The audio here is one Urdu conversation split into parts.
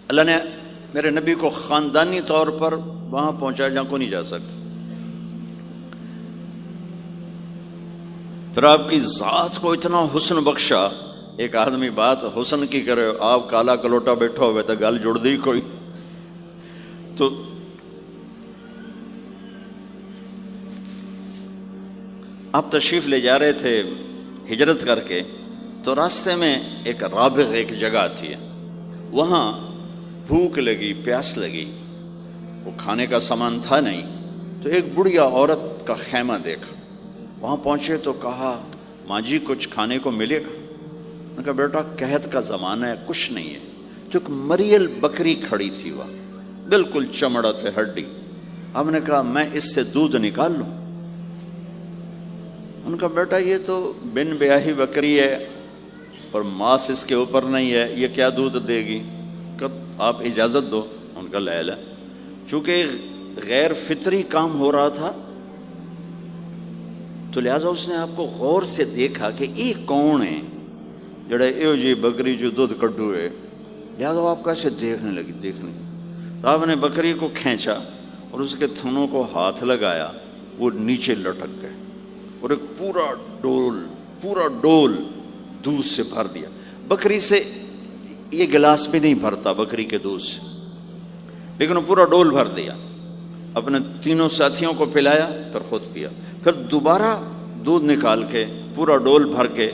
اللہ نے میرے نبی کو خاندانی طور پر وہاں پہنچایا جہاں کو نہیں جا سکتا. پھر آپ کی ذات کو اتنا حسن بخشا. ایک آدمی بات حسن کی کرے، آپ کالا کلوٹا بیٹھا ہوئے تو گل جڑ دی کوئی. تو آپ تشریف لے جا رہے تھے ہجرت کر کے، تو راستے میں ایک رابغ ایک جگہ آتی ہے، وہاں بھوک لگی، پیاس لگی، وہ کھانے کا سامان تھا نہیں، تو ایک بڑھیا عورت کا خیمہ دیکھا. وہاں پہنچے تو کہا ماں جی کچھ کھانے کو ملے گا؟ میں نے کہا بیٹا قحط کا زمانہ ہے، کچھ نہیں ہے. تو ایک مریل بکری کھڑی تھی وہاں، بالکل چمڑا تھے ہڈی. ہم نے کہا میں اس سے دودھ نکال لوں؟ ان کا بیٹا یہ تو بن بیاہی بکری ہے اور ماس اس کے اوپر نہیں ہے، یہ کیا دودھ دے گی؟ کہ آپ اجازت دو. ان کا لہلا چونکہ غیر فطری کام ہو رہا تھا تو لہٰذا اس نے آپ کو غور سے دیکھا کہ یہ کون ہے جڑا ایو جی بکری جو دودھ کڈو ہے. لہٰذا آپ کیسے دیکھنے لگی. تو آپ نے بکری کو کھینچا اور اس کے تھنوں کو ہاتھ لگایا، وہ نیچے لٹک گئے اور ایک پورا ڈول دودھ سے بھر دیا. بکری سے یہ گلاس بھی نہیں بھرتا بکری کے دودھ سے، لیکن وہ پورا ڈول بھر دیا. اپنے تینوں ساتھیوں کو پلایا، پھر خود پیا. پھر دوبارہ دودھ نکال کے پورا ڈول بھر کے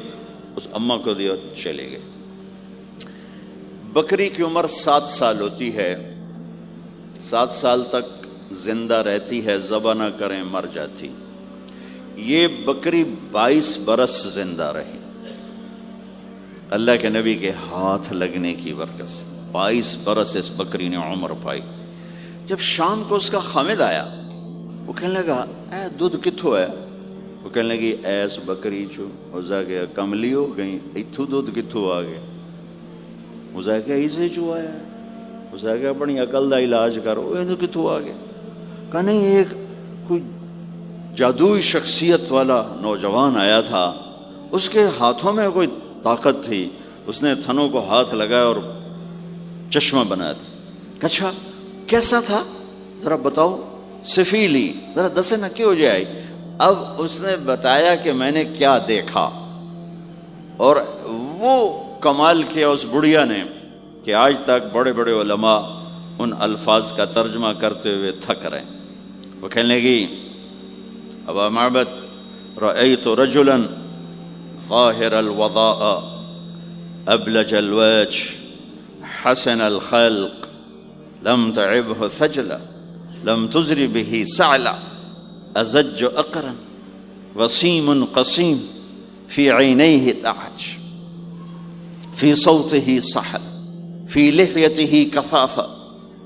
اس اماں کو دیا، چلے گئے. بکری کی عمر 7 سال ہوتی ہے، 7 سال تک زندہ رہتی ہے، ذبح نہ کریں مر جاتی. یہ بکری 22 برس زندہ رہی اللہ کے نبی کے ہاتھ لگنے کی برکت سے. 22 برس اس بکری نے عمر پائی. جب شام کو اس کا خامد آیا، وہ کہنے لگا اے دودھ کتھوں ہے؟ وہ کہنے لگی ایس بکری چو وزا گیا کملی ہو گئی، اتھو دودھ کتھوں آ گیا؟ وزا گیا اسے چو آیا، وزا گیا اپنی عقل دا علاج کرو، یہ کتھوں آ گیا؟ کہا نہیں، ایک کوئی جادوئی شخصیت والا نوجوان آیا تھا، اس کے ہاتھوں میں کوئی طاقت تھی، اس نے تھنوں کو ہاتھ لگایا اور چشمہ بنا دیا. اچھا کیسا تھا ذرا بتاؤ؟ سفیلی، ذرا دسے نہ کیوں جائے. اب اس نے بتایا کہ میں نے کیا دیکھا، اور وہ کمال کیا اس بڑھیا نے کہ آج تک بڑے بڑے علماء ان الفاظ کا ترجمہ کرتے ہوئے تھک رہے ہیں. وہ کہنے لگی ابا معبد رأيت رجلا ظاهر الوضاء أبلج الوجه حسن الخلق لم تعبه ثجلة لم تزر به سعلة أزج أقرا وسيم قصيم في عينيه تعج في صوته صحل في لحيته كثافة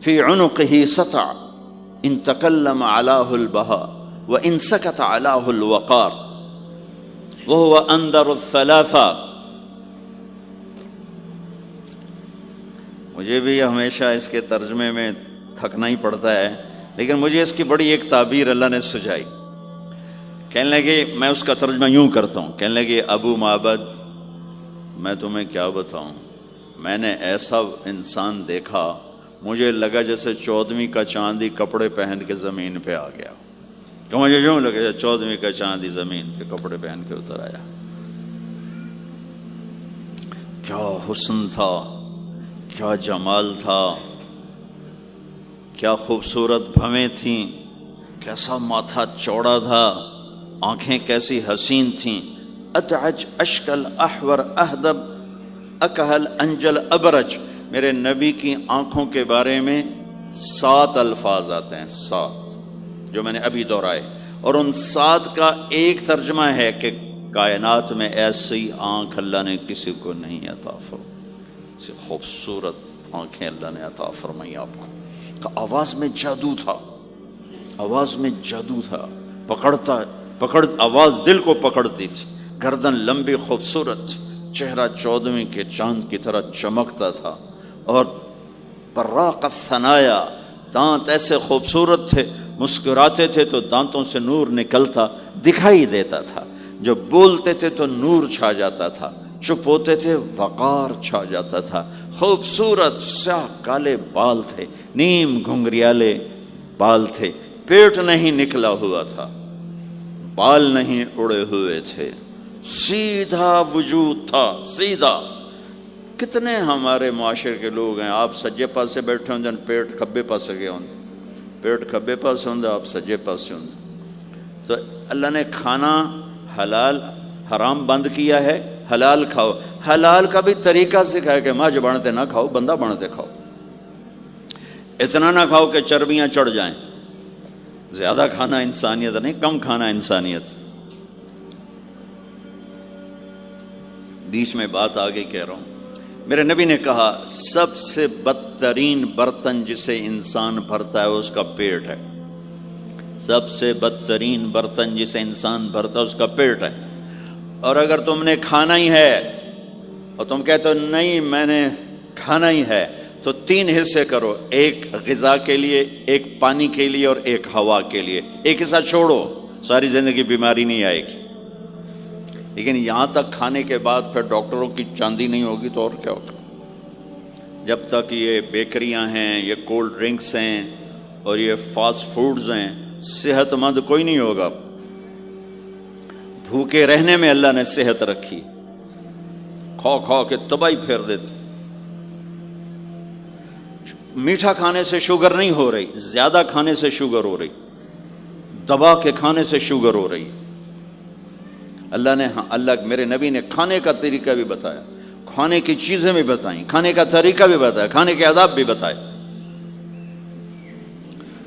في عنقه سطع إن تكلم علاه البهاء وإن سكت علاه الوقار وهو أندر الثلاثة. مجھے بھی ہمیشہ اس کے ترجمے میں تھکنا ہی پڑتا ہے، لیکن مجھے اس کی بڑی ایک تعبیر اللہ نے سجائی. کہنے لگے میں اس کا ترجمہ یوں کرتا ہوں، کہنے لگے ابو معبد میں تمہیں کیا بتاؤں، میں نے ایسا انسان دیکھا مجھے لگا جیسے 14ویں کا چاندی کپڑے پہن کے زمین پہ آ گیا. کہ مجھے یوں لگے 14ویں کا چاندی زمین پہ کپڑے پہن کے اتر آیا. کیا حسن تھا، کیا جمال تھا، کیا خوبصورت بھویں تھیں، کیسا ماتھا چوڑا تھا، آنکھیں کیسی حسین تھیں. ادعج اشکل احور اہدب اکہل انجل ابرج. میرے نبی کی آنکھوں کے بارے میں 7 الفاظ آتے ہیں، 7 جو میں نے ابھی دہرائے، اور ان 7 کا ایک ترجمہ ہے کہ کائنات میں ایسی آنکھ اللہ نے کسی کو نہیں عطا فرمائی، ایسی خوبصورت آنکھیں اللہ نے عطا فرمائی آپ کو. کہ آواز میں جادو تھا، آواز میں جادو تھا، آواز دل کو پکڑتی تھی. گردن لمبی خوبصورت، چہرہ 14ویں کے چاند کی طرح چمکتا تھا، اور براق الثنایا، دانت ایسے خوبصورت تھے، مسکراتے تھے تو دانتوں سے نور نکلتا دکھائی دیتا تھا، جب بولتے تھے تو نور چھا جاتا تھا. چپ ہوتے تھے وقار چھا جاتا تھا، خوبصورت سیاہ کالے بال تھے، نیم گھنگریالے بال تھے، پیٹ نہیں نکلا ہوا تھا، بال نہیں اڑے ہوئے تھے، سیدھا وجود تھا، سیدھا۔ کتنے ہمارے معاشرے کے لوگ ہیں، آپ سجے پاسے بیٹھے ہوں پیٹ کھبے پاسے گئے ہوں، پیٹ کھبے پاسے ہوں آپ سجے پاسے ہوں۔ تو اللہ نے کھانا حلال حرام بند کیا ہے، حلال کھاؤ، حلال کا بھی طریقہ سکھایا کہ ماں بنتے نہ کھاؤ، بندہ بنتے کھاؤ، اتنا نہ کھاؤ کہ چربیاں چڑھ جائیں، زیادہ کھانا انسانیت نہیں، کم کھانا انسانیت۔ بیچ میں بات آگے کہہ رہا ہوں، میرے نبی نے کہا سب سے بدترین برتن جسے انسان بھرتا ہے اس کا پیٹ ہے، سب سے بدترین برتن جسے انسان بھرتا ہے اس کا پیٹ ہے۔ اور اگر تم نے کھانا ہی ہے اور تم کہتے ہو نہیں میں نے کھانا ہی ہے، تو 3 حصے کرو، ایک غذا کے لیے، ایک پانی کے لیے اور ایک ہوا کے لیے، ایک حصہ چھوڑو، ساری زندگی بیماری نہیں آئے گی۔ لیکن یہاں تک کھانے کے بعد پھر ڈاکٹروں کی چاندی نہیں ہوگی تو اور کیا ہوگا؟ جب تک یہ بیکریاں ہیں، یہ کولڈ ڈرنکس ہیں اور یہ فاسٹ فوڈز ہیں، صحت مند کوئی نہیں ہوگا۔ بھوکے رہنے میں اللہ نے صحت رکھی، کھا کھا کے تباہی پھیر دیتے۔ میٹھا کھانے سے شوگر نہیں ہو رہی، زیادہ کھانے سے شوگر ہو رہی، دبا کے کھانے سے شوگر ہو رہی۔ اللہ میرے نبی نے کھانے کا طریقہ بھی بتایا، کھانے کی چیزیں بھی بتائیں، کھانے کا طریقہ بھی بتایا، کھانے کے آداب بھی بتائے۔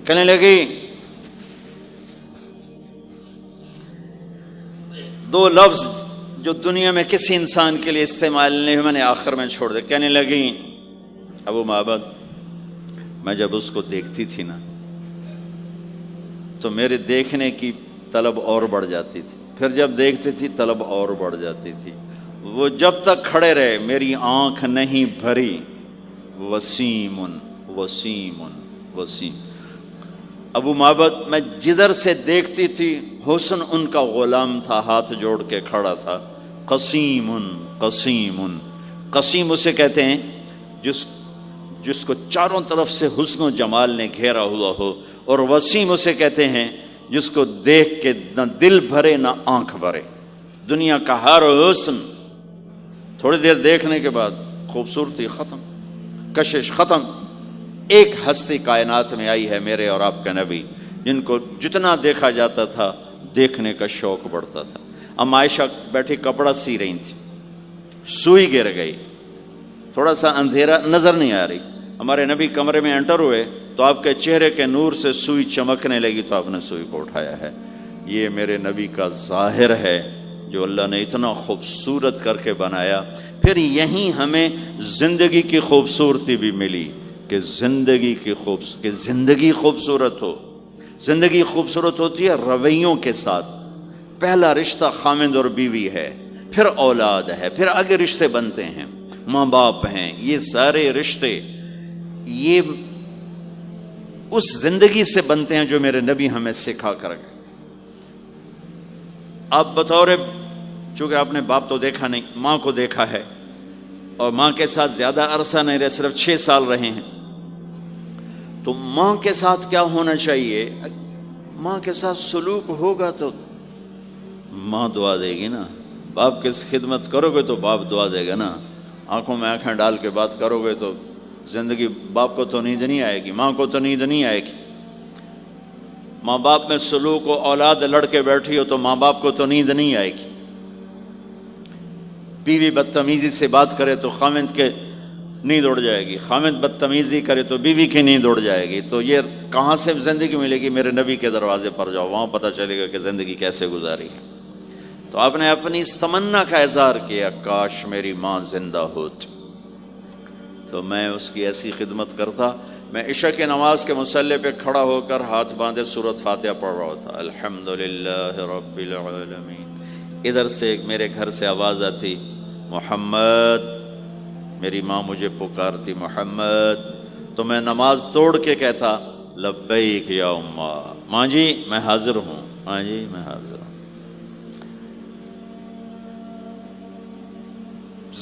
کہنے لگی 2 لفظ جو دنیا میں کسی انسان کے لیے استعمال نہیں ہوئے، میں نے آخر میں چھوڑ دے۔ کہنے لگی ابو معبد، میں جب اس کو دیکھتی تھی نا تو میرے دیکھنے کی طلب اور بڑھ جاتی تھی، پھر جب دیکھتی تھی طلب اور بڑھ جاتی تھی۔ وہ جب تک کھڑے رہے میری آنکھ نہیں بھری۔ وسیم وسیم وسیم۔ ابو معبد میں جدھر سے دیکھتی تھی حسن ان کا غلام تھا، ہاتھ جوڑ کے کھڑا تھا۔ قسیم قسیم، قسیم اسے کہتے ہیں جس کو چاروں طرف سے حسن و جمال نے گھیرا ہوا ہو، اور وسیم اسے کہتے ہیں جس کو دیکھ کے نہ دل بھرے نہ آنکھ بھرے۔ دنیا کا ہر حسن تھوڑی دیر دیکھنے کے بعد خوبصورتی ختم، کشش ختم۔ ایک ہستی کائنات میں آئی ہے میرے اور آپ کا نبی، جن کو جتنا دیکھا جاتا تھا دیکھنے کا شوق بڑھتا تھا۔ ام عائشہ بیٹھی کپڑا سی رہی تھی، سوئی گر گئی، تھوڑا سا اندھیرا نظر نہیں آ رہی، ہمارے نبی کمرے میں انٹر ہوئے تو آپ کے چہرے کے نور سے سوئی چمکنے لگی تو آپ نے سوئی کو اٹھایا ہے۔ یہ میرے نبی کا ظاہر ہے جو اللہ نے اتنا خوبصورت کر کے بنایا۔ پھر یہیں ہمیں زندگی کی خوبصورتی بھی ملی کہ زندگی خوبصورت ہو۔ زندگی خوبصورت ہوتی ہے رویوں کے ساتھ۔ پہلا رشتہ خامند اور بیوی ہے، پھر اولاد ہے، پھر آگے رشتے بنتے ہیں، ماں باپ ہیں، یہ سارے رشتے یہ اس زندگی سے بنتے ہیں جو میرے نبی ہمیں سکھا کر گئے۔ آپ بطور، چونکہ آپ نے باپ تو دیکھا نہیں، ماں کو دیکھا ہے، اور ماں کے ساتھ زیادہ عرصہ نہیں رہے، صرف 6 سال رہے ہیں، تو ماں کے ساتھ کیا ہونا چاہیے؟ ماں کے ساتھ سلوک ہوگا تو ماں دعا دے گی نا۔ باپ کی خدمت کرو گے تو باپ دعا دے گا نا۔ آنکھوں میں آنکھیں ڈال کے بات کرو گے تو زندگی، باپ کو تو نیند نہیں آئے گی، ماں کو تو نیند نہیں آئے گی۔ ماں باپ میں سلوک و اولاد لڑ کے بیٹھی ہو تو ماں باپ کو تو نیند نہیں آئے گی۔ بیوی بدتمیزی سے بات کرے تو خامند کے نیند اڑ جائے گی، خامند بدتمیزی کرے تو بیوی کی نیند اڑ جائے گی۔ تو یہ کہاں سے زندگی ملے گی؟ میرے نبی کے دروازے پر جاؤ، وہاں پتہ چلے گا کہ زندگی کیسے گزاری ہے۔ تو آپ نے اپنی اس تمنا کا اظہار کیا، کاش میری ماں زندہ ہوتی تو میں اس کی ایسی خدمت کرتا۔ میں عشاء کی نماز کے مصلی پہ کھڑا ہو کر ہاتھ باندھے سورۃ فاتحہ پڑھ رہا تھا، الحمدللہ رب العالمین۔ ادھر سے میرے گھر سے آواز آتی، محمد، میری ماں مجھے پکارتی محمد، تو میں نماز توڑ کے کہتا لبیک یا اماں، ماں جی میں حاضر ہوں، ماں جی میں حاضر ہوں۔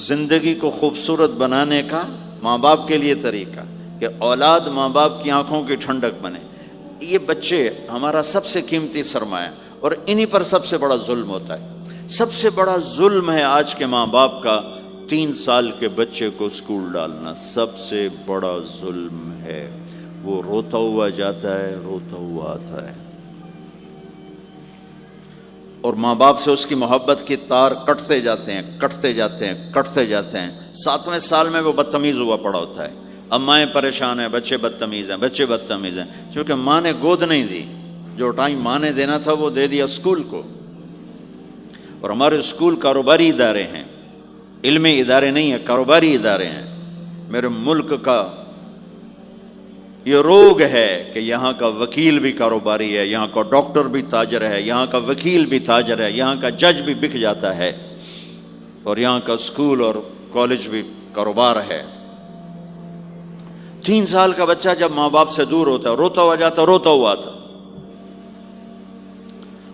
زندگی کو خوبصورت بنانے کا ماں باپ کے لیے طریقہ کہ اولاد ماں باپ کی آنکھوں کی ٹھنڈک بنے. یہ بچے ہمارا سب سے قیمتی سرمایہ، اور انہی پر سب سے بڑا ظلم ہوتا ہے. سب سے بڑا ظلم ہے آج کے ماں باپ کا 3 سال کے بچے کو اسکول ڈالنا. سب سے بڑا ظلم ہے. وہ روتا ہوا جاتا ہے، روتا ہوا آتا ہے، اور ماں باپ سے اس کی محبت کی تار کٹتے جاتے ہیں، کٹتے جاتے ہیں، کٹتے جاتے ہیں. 7ویں سال میں وہ بدتمیز ہوا پڑا ہوتا ہے. اب مائیں پریشان ہیں، بچے بدتمیز ہیں، بچے بدتمیز ہیں، کیونکہ ماں نے گود نہیں دی. جو ٹائم ماں نے دینا تھا وہ دے دیا اسکول کو. اور ہمارے اسکول کاروباری ادارے ہیں، علمی ادارے نہیں ہیں، کاروباری ادارے ہیں. میرے ملک کا یہ روگ ہے کہ یہاں کا وکیل بھی کاروباری ہے، یہاں کا ڈاکٹر بھی تاجر ہے، یہاں کا وکیل بھی تاجر ہے، یہاں کا جج بھی بک جاتا ہے، اور یہاں کا اسکول اور کالج بھی کاروبار ہے. 3 سال کا بچہ جب ماں باپ سے دور ہوتا ہے، روتا ہوا جاتا، روتا ہوا آتا،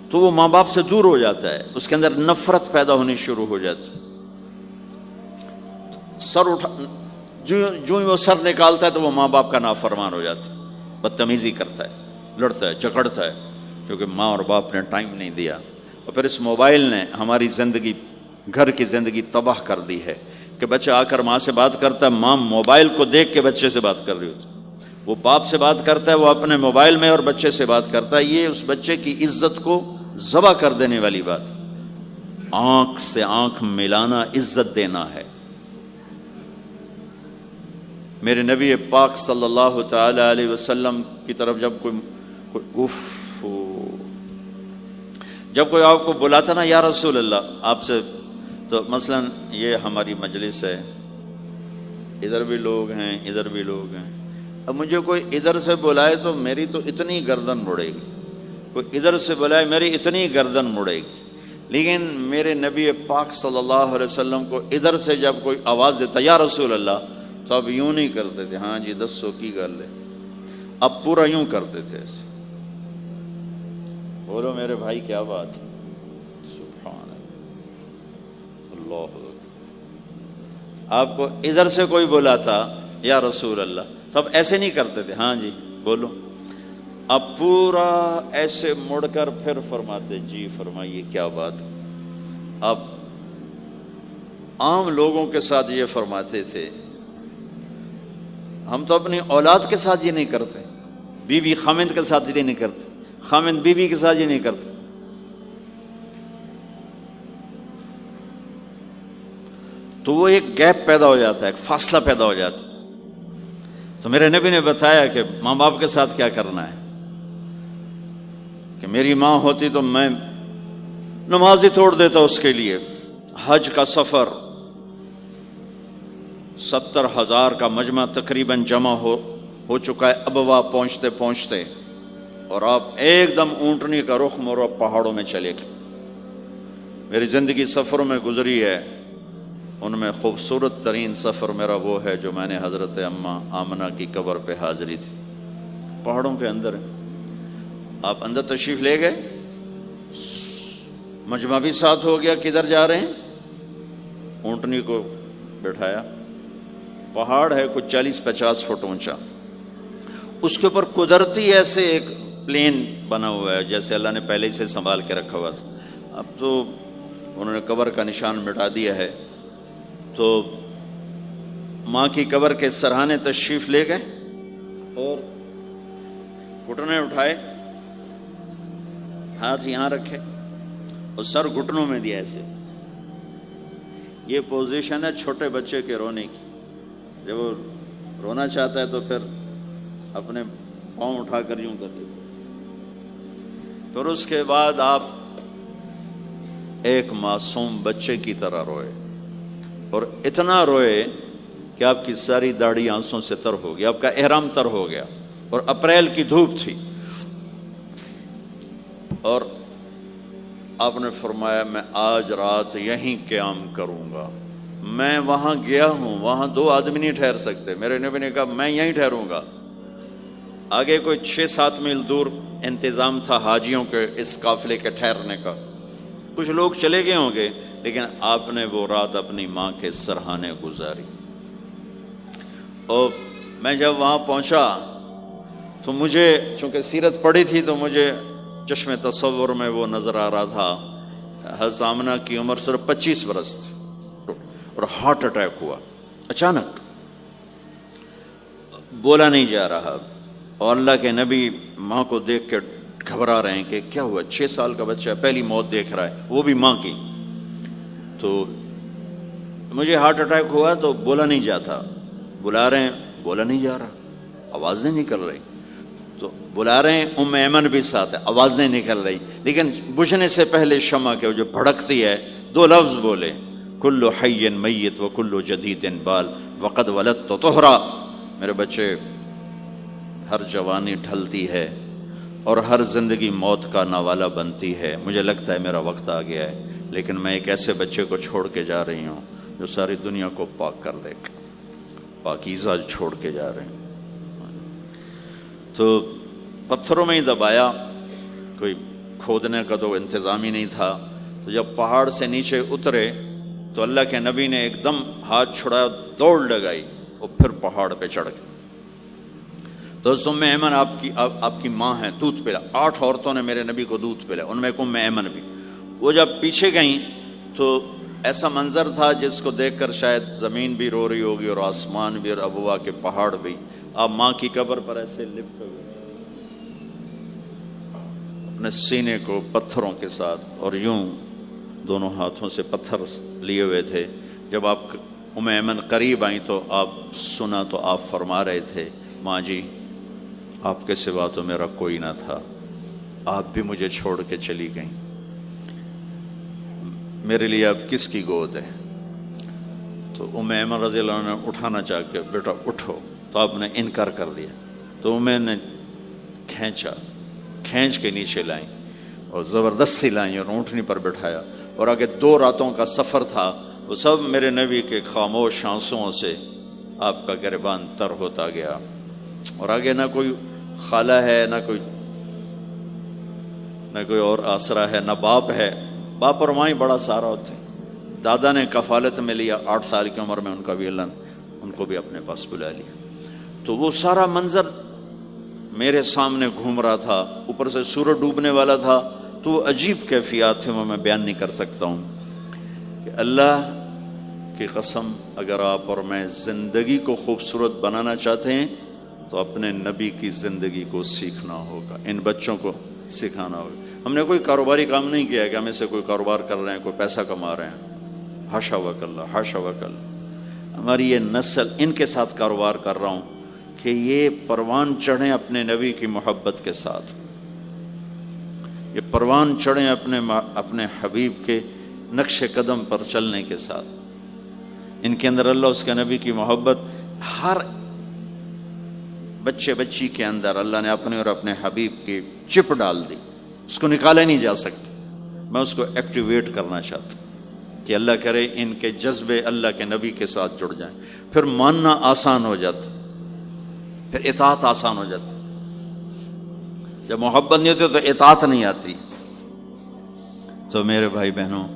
تو وہ ماں باپ سے دور ہو جاتا ہے. اس کے اندر نفرت پیدا ہونی شروع ہو جاتی. سر اٹھا جو ہی وہ سر نکالتا ہے تو وہ ماں باپ کا نافرمان ہو جاتا ہے، بدتمیزی کرتا ہے، لڑتا ہے، جھگڑتا ہے، کیونکہ ماں اور باپ نے ٹائم نہیں دیا. اور پھر اس موبائل نے ہماری زندگی، گھر کی زندگی تباہ کر دی ہے کہ بچہ آ کر ماں سے بات کرتا ہے، ماں موبائل کو دیکھ کے بچے سے بات کر رہی ہوتی. وہ باپ سے بات کرتا ہے، وہ اپنے موبائل میں، اور بچے سے بات کرتا ہے. یہ اس بچے کی عزت کو ذبح کر دینے والی بات. آنکھ سے آنکھ ملانا عزت دینا ہے. میرے نبی پاک صلی اللہ تعالی علیہ وسلم کی طرف جب کوئی آپ کو بلاتا نا، یا رسول اللہ آپ سے، تو مثلا یہ ہماری مجلس ہے، ادھر بھی لوگ ہیں، ادھر بھی لوگ ہیں. اب مجھے کوئی ادھر سے بلائے تو میری تو اتنی گردن مڑے گی، کوئی ادھر سے بلائے میری اتنی گردن مڑے گی. لیکن میرے نبی پاک صلی اللہ علیہ وسلم کو ادھر سے جب کوئی آواز دیتا یا رسول اللہ، تو اب یوں نہیں کرتے تھے، ہاں جی 200 کی گل ہے. اب پورا یوں کرتے تھے ایسے. بولو میرے بھائی کیا بات ہے، سبحان اللہ. آپ کو ادھر سے کوئی بلاتا یا رسول اللہ، تب ایسے نہیں کرتے تھے، ہاں جی بولو. اب پورا ایسے مڑ کر پھر فرماتے، جی فرمائیے کیا بات. اب عام لوگوں کے ساتھ یہ فرماتے تھے. ہم تو اپنی اولاد کے ساتھ یہ نہیں کرتے، بیوی خامند کے ساتھ یہ نہیں کرتے، خامند بیوی کے ساتھ یہ نہیں کرتے. تو وہ ایک گیپ پیدا ہو جاتا ہے، ایک فاصلہ پیدا ہو جاتا ہے. تو میرے نبی نے بتایا کہ ماں باپ کے ساتھ کیا کرنا ہے. کہ میری ماں ہوتی تو میں نماز ہی توڑ دیتا اس کے لیے. حج کا سفر 70,000 کا مجمع تقریباً جمع ہو چکا ہے ابوا پہنچتے پہنچتے، اور آپ ایک دم اونٹنی کا رخ موڑو، پہاڑوں میں چلے گئے. میری زندگی سفروں میں گزری ہے، ان میں خوبصورت ترین سفر میرا وہ ہے جو میں نے حضرت اماں آمنہ کی قبر پہ حاضری تھی. پہاڑوں کے اندر آپ اندر تشریف لے گئے، مجمع بھی ساتھ ہو گیا، کدھر جا رہے ہیں، اونٹنی کو بٹھایا. پہاڑ ہے کچھ 40-50 فٹ اونچا، اس کے اوپر قدرتی ایسے ایک پلین بنا ہوا ہے جیسے اللہ نے پہلے سے سنبھال کے رکھا ہوا تھا. اب تو انہوں نے قبر کا نشان مٹا دیا ہے. تو ماں کی قبر کے سرہانے تشریف لے گئے اور گھٹنے اٹھائے، ہاتھ یہاں رکھے اور سر گھٹنوں میں دیا ایسے. یہ پوزیشن ہے چھوٹے بچے کے رونے کی. جب وہ رونا چاہتا ہے تو پھر اپنے پاؤں اٹھا کر یوں کر دیتے. پھر اس کے بعد آپ ایک معصوم بچے کی طرح روئے، اور اتنا روئے کہ آپ کی ساری داڑھی آنسوں سے تر ہو گئی، آپ کا احرام تر ہو گیا، اور اپریل کی دھوپ تھی. اور آپ نے فرمایا میں آج رات یہیں قیام کروں گا. میں وہاں گیا ہوں، وہاں 2 آدمی نہیں ٹھہر سکتے. میرے نبی نے کہا میں یہیں ٹھہروں گا. آگے کوئی 6-7 میل دور انتظام تھا حاجیوں کے اس قافلے کے ٹھہرنے کا. کچھ لوگ چلے گئے ہوں گے، لیکن آپ نے وہ رات اپنی ماں کے سرہانے گزاری. اور میں جب وہاں پہنچا تو مجھے چونکہ سیرت پڑھی تھی تو مجھے چشم تصور میں وہ نظر آ رہا تھا. حضرت آمنہ کی عمر صرف 25 برس تھی اور ہارٹ اٹیک ہوا اچانک، بولا نہیں جا رہا. اور اللہ کے نبی ماں کو دیکھ کے گھبرا رہے ہیں کہ کیا ہوا، 6 سال کا بچہ پہلی موت دیکھ رہا ہے، وہ بھی ماں کی. تو مجھے ہارٹ اٹیک ہوا تو بولا نہیں جاتا، بلا رہے ہیں بولا نہیں جا رہا، آواز نہیں نکل رہی. تو بلا رہے ہیں، ام ایمن بھی ساتھ ہے، آواز نہیں نکل رہی. لیکن بجھنے سے پہلے شمع کے جو بھڑکتی ہے 2 لفظ بولے، کل حی میت و کل جدید بال وقد ولدت طہرا. میرے بچے، ہر جوانی ڈھلتی ہے اور ہر زندگی موت کا نوالا بنتی ہے. مجھے لگتا ہے میرا وقت آ گیا ہے، لیکن میں ایک ایسے بچے کو چھوڑ کے جا رہی ہوں جو ساری دنیا کو پاک کر دے گا. پاکیزہ چھوڑ کے جا رہے ہیں. تو پتھروں میں ہی دبایا، کوئی کھودنے کا تو انتظام ہی نہیں تھا. تو جب پہاڑ سے نیچے اترے تو اللہ کے نبی نے ایک دم ہاتھ چھڑایا، دوڑ لگائی اور پھر پہاڑ پہ چڑھ گئے. تو ام ایمن آپ کی ماں ہے، دودھ پلا. 8 عورتوں نے میرے نبی کو دودھ پلا، ان میں ایک ام ایمن بھی. وہ جب پیچھے گئیں تو ایسا منظر تھا جس کو دیکھ کر شاید زمین بھی رو رہی ہوگی اور آسمان بھی اور ابوا کے پہاڑ بھی. آپ ماں کی قبر پر ایسے لپٹ ہوئے اپنے سینے کو پتھروں کے ساتھ اور یوں دونوں ہاتھوں سے پتھر لیے ہوئے تھے. جب آپ ام ایمن قریب آئیں تو آپ سنا تو آپ فرما رہے تھے، ماں جی آپ کے سوا تو میرا کوئی نہ تھا، آپ بھی مجھے چھوڑ کے چلی گئیں، میرے لیے اب کس کی گود ہے. تو ام ایمن رضی اللہ عنہ نے اٹھانا چاہ کے، بیٹا اٹھو، تو آپ نے انکار کر دیا. تو ام نے کھینچ کے نیچے لائیں اور زبردستی لائیں اور اونٹنی پر بٹھایا. اور آگے 2 راتوں کا سفر تھا، وہ سب میرے نبی کے خاموش آنسوؤں سے آپ کا گریبان تر ہوتا گیا. اور آگے نہ کوئی خالہ ہے، نہ کوئی اور آسرا ہے، نہ باپ ہے. باپ اور ماں ہی بڑا سہارا ہوتے ہیں. دادا نے کفالت میں لیا 8 سال کی عمر میں، ان کا بھی اللہ نے ان کو بھی اپنے پاس بلا لیا. تو وہ سارا منظر میرے سامنے گھوم رہا تھا، اوپر سے سورج ڈوبنے والا تھا. تو وہ عجیب کیفیات تھے، وہ میں بیان نہیں کر سکتا ہوں. کہ اللہ کی قسم، اگر آپ اور میں زندگی کو خوبصورت بنانا چاہتے ہیں تو اپنے نبی کی زندگی کو سیکھنا ہوگا، ان بچوں کو سکھانا ہوگا. ہم نے کوئی کاروباری کام نہیں کیا کہ ہم سے کوئی کاروبار کر رہے ہیں، کوئی پیسہ کما رہے ہیں. حاشا وکلا، حاشا وکلا. ہماری یہ نسل، ان کے ساتھ کاروبار کر رہا ہوں کہ یہ پروان چڑھیں اپنے نبی کی محبت کے ساتھ، یہ پروان چڑھیں اپنے حبیب کے نقش قدم پر چلنے کے ساتھ. ان کے اندر اللہ، اس کے نبی کی محبت، ہر بچے بچی کے اندر اللہ نے اپنے اور اپنے حبیب کی چپ ڈال دی. اس کو نکالا نہیں جا سکتا. میں اس کو ایکٹیویٹ کرنا چاہتا ہوں کہ اللہ کرے ان کے جذبے اللہ کے نبی کے ساتھ جڑ جائیں. پھر ماننا آسان ہو جاتا، پھر اطاعت آسان ہو جاتی. جب محبت نہیں ہوتی تو اطاعت نہیں آتی. تو میرے بھائی بہنوں،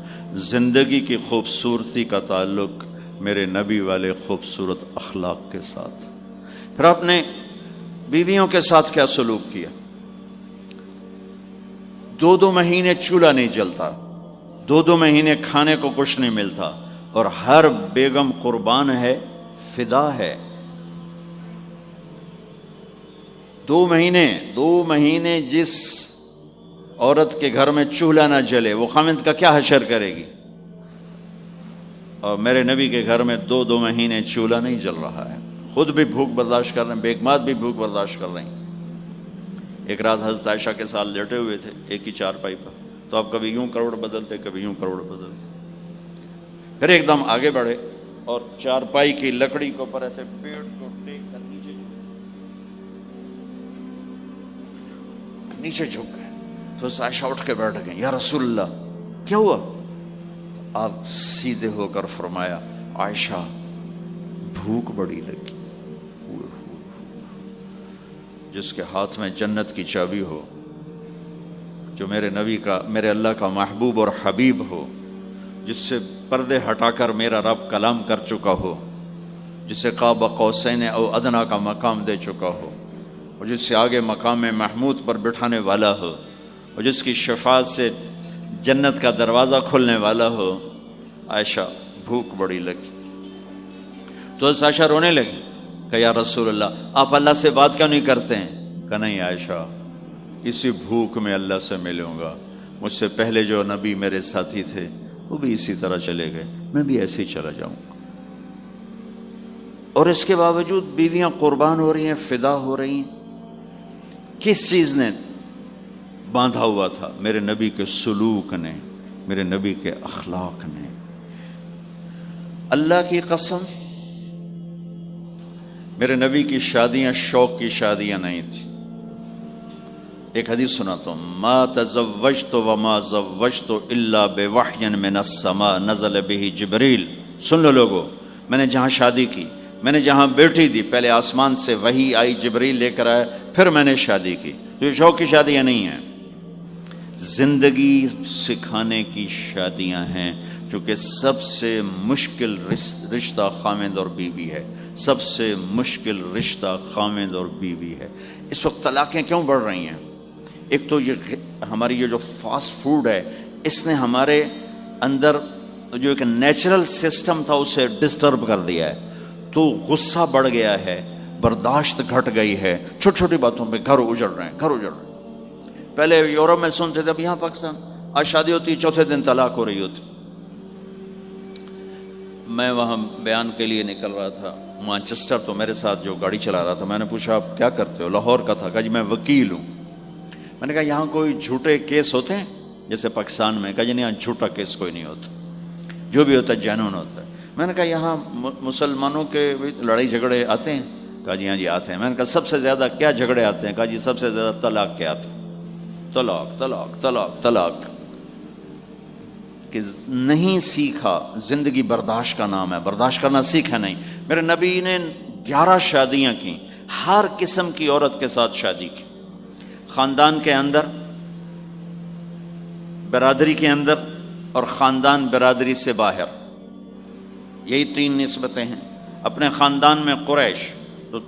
زندگی کی خوبصورتی کا تعلق میرے نبی والے خوبصورت اخلاق کے ساتھ. پھر آپ نے بیویوں کے ساتھ کیا سلوک کیا. 2 مہینے چولہا نہیں جلتا، 2 مہینے کھانے کو کچھ نہیں ملتا، اور ہر بیگم قربان ہے، فدا ہے. 2 مہینے جس عورت کے گھر میں چولہا نہ جلے وہ خامند کا کیا حشر کرے گی. اور میرے نبی کے گھر میں 2 مہینے چولہا نہیں جل رہا ہے، خود بھی بھوک برداشت کر رہے ہیں، بیگمات بھی بھوک برداشت کر رہے ہیں. ایک رات حضرت عائشہ کے ساتھ لیٹے ہوئے تھے ایک ہی چارپائی پر. تو آپ کبھی یوں کروڑ بدلتے، کبھی یوں کروڑ بدلتے. پھر ایک دم آگے بڑھے اور چارپائی کی لکڑی کے اوپر ایسے پیڑ کو ٹیک کر نیچے جھک گئے. تو عائشہ اٹھ کے بیٹھ گئے، یا رسول اللہ کیا ہوا؟ آپ سیدھے ہو کر فرمایا، عائشہ بھوک بڑی لگی. جس کے ہاتھ میں جنت کی چابی ہو، جو میرے نبی کا، میرے اللہ کا محبوب اور حبیب ہو، جس سے پردے ہٹا کر میرا رب کلام کر چکا ہو، جسے قاب قوسین او ادنا کا مقام دے چکا ہو، اور جس سے آگے مقام محمود پر بٹھانے والا ہو، اور جس کی شفاعت سے جنت کا دروازہ کھلنے والا ہو۔ عائشہ بھوک بڑی لگی تو عائشہ رونے لگی کہ یا رسول اللہ آپ اللہ سے بات کیوں نہیں کرتے ہیں؟ کہ نہیں عائشہ، اسی بھوک میں اللہ سے ملوں گا، مجھ سے پہلے جو نبی میرے ساتھی تھے وہ بھی اسی طرح چلے گئے، میں بھی ایسے ہی چلا جاؤں گا۔ اور اس کے باوجود بیویاں قربان ہو رہی ہیں، فدا ہو رہی ہیں۔ کس چیز نے باندھا ہوا تھا؟ میرے نبی کے سلوک نے، میرے نبی کے اخلاق نے۔ اللہ کی قسم، میرے نبی کی شادیاں شوق کی شادیاں نہیں تھی۔ ایک حدیث سناتا ہوں، ما تزوجت وما زوجت الا بوحی من السماء نزل به جبریل۔ سن لو لوگو، میں نے جہاں شادی کی، میں نے جہاں بیٹی دی، پہلے آسمان سے وحی آئی، جبریل لے کر آئے، پھر میں نے شادی کی۔ تو یہ شوق کی شادیاں نہیں ہیں، زندگی سکھانے کی شادیاں ہیں، کیونکہ سب سے مشکل رشتہ خامند اور بیوی ہے، سب سے مشکل رشتہ خامند اور بیوی ہے۔ اس وقت طلاقیں کیوں بڑھ رہی ہیں؟ ایک تو یہ ہماری یہ جو فاسٹ فوڈ ہے، اس نے ہمارے اندر جو ایک نیچرل سسٹم تھا اسے ڈسٹرب کر دیا ہے، تو غصہ بڑھ گیا ہے، برداشت گھٹ گئی ہے، چھوٹی چھوٹی باتوں پہ گھر اجڑ رہے ہیں، گھر اجڑ رہے ہیں۔ پہلے یورپ میں سنتے تھے، اب یہاں پاکستان آج شادی ہوتی، چوتھے دن طلاق ہو رہی ہوتی۔ میں وہاں بیان کے لیے نکل رہا تھا مانچسٹر، تو میرے ساتھ جو گاڑی چلا رہا تھا، میں نے پوچھا آپ کیا کرتے ہو؟ لاہور کا تھا۔ کہا جی میں وکیل ہوں۔ میں نے کہا یہاں کوئی جھوٹے کیس ہوتے ہیں جیسے پاکستان میں؟ کہا جی نہیں، یہاں جھوٹا کیس کوئی نہیں ہوتا، جو بھی ہوتا ہے جینون ہوتا ہے۔ میں نے کہا یہاں مسلمانوں کے لڑائی جھگڑے آتے ہیں؟ کہا جی ہاں جی آتے ہیں۔ میں نے کہا سب سے زیادہ کیا جھگڑے آتے ہیں؟ کہا جی سب سے زیادہ طلاق کے آتے ہیں، طلاق طلاق طلاق طلاق۔ کہ نہیں سیکھا، زندگی برداشت کا نام ہے، برداشت کرنا سیکھا نہیں۔ میرے نبی نے 11 شادیاں کی، ہر قسم کی عورت کے ساتھ شادی کی، خاندان کے اندر، برادری کے اندر، اور خاندان برادری سے باہر۔ یہی 3 نسبتیں ہیں۔ اپنے خاندان میں قریش، تو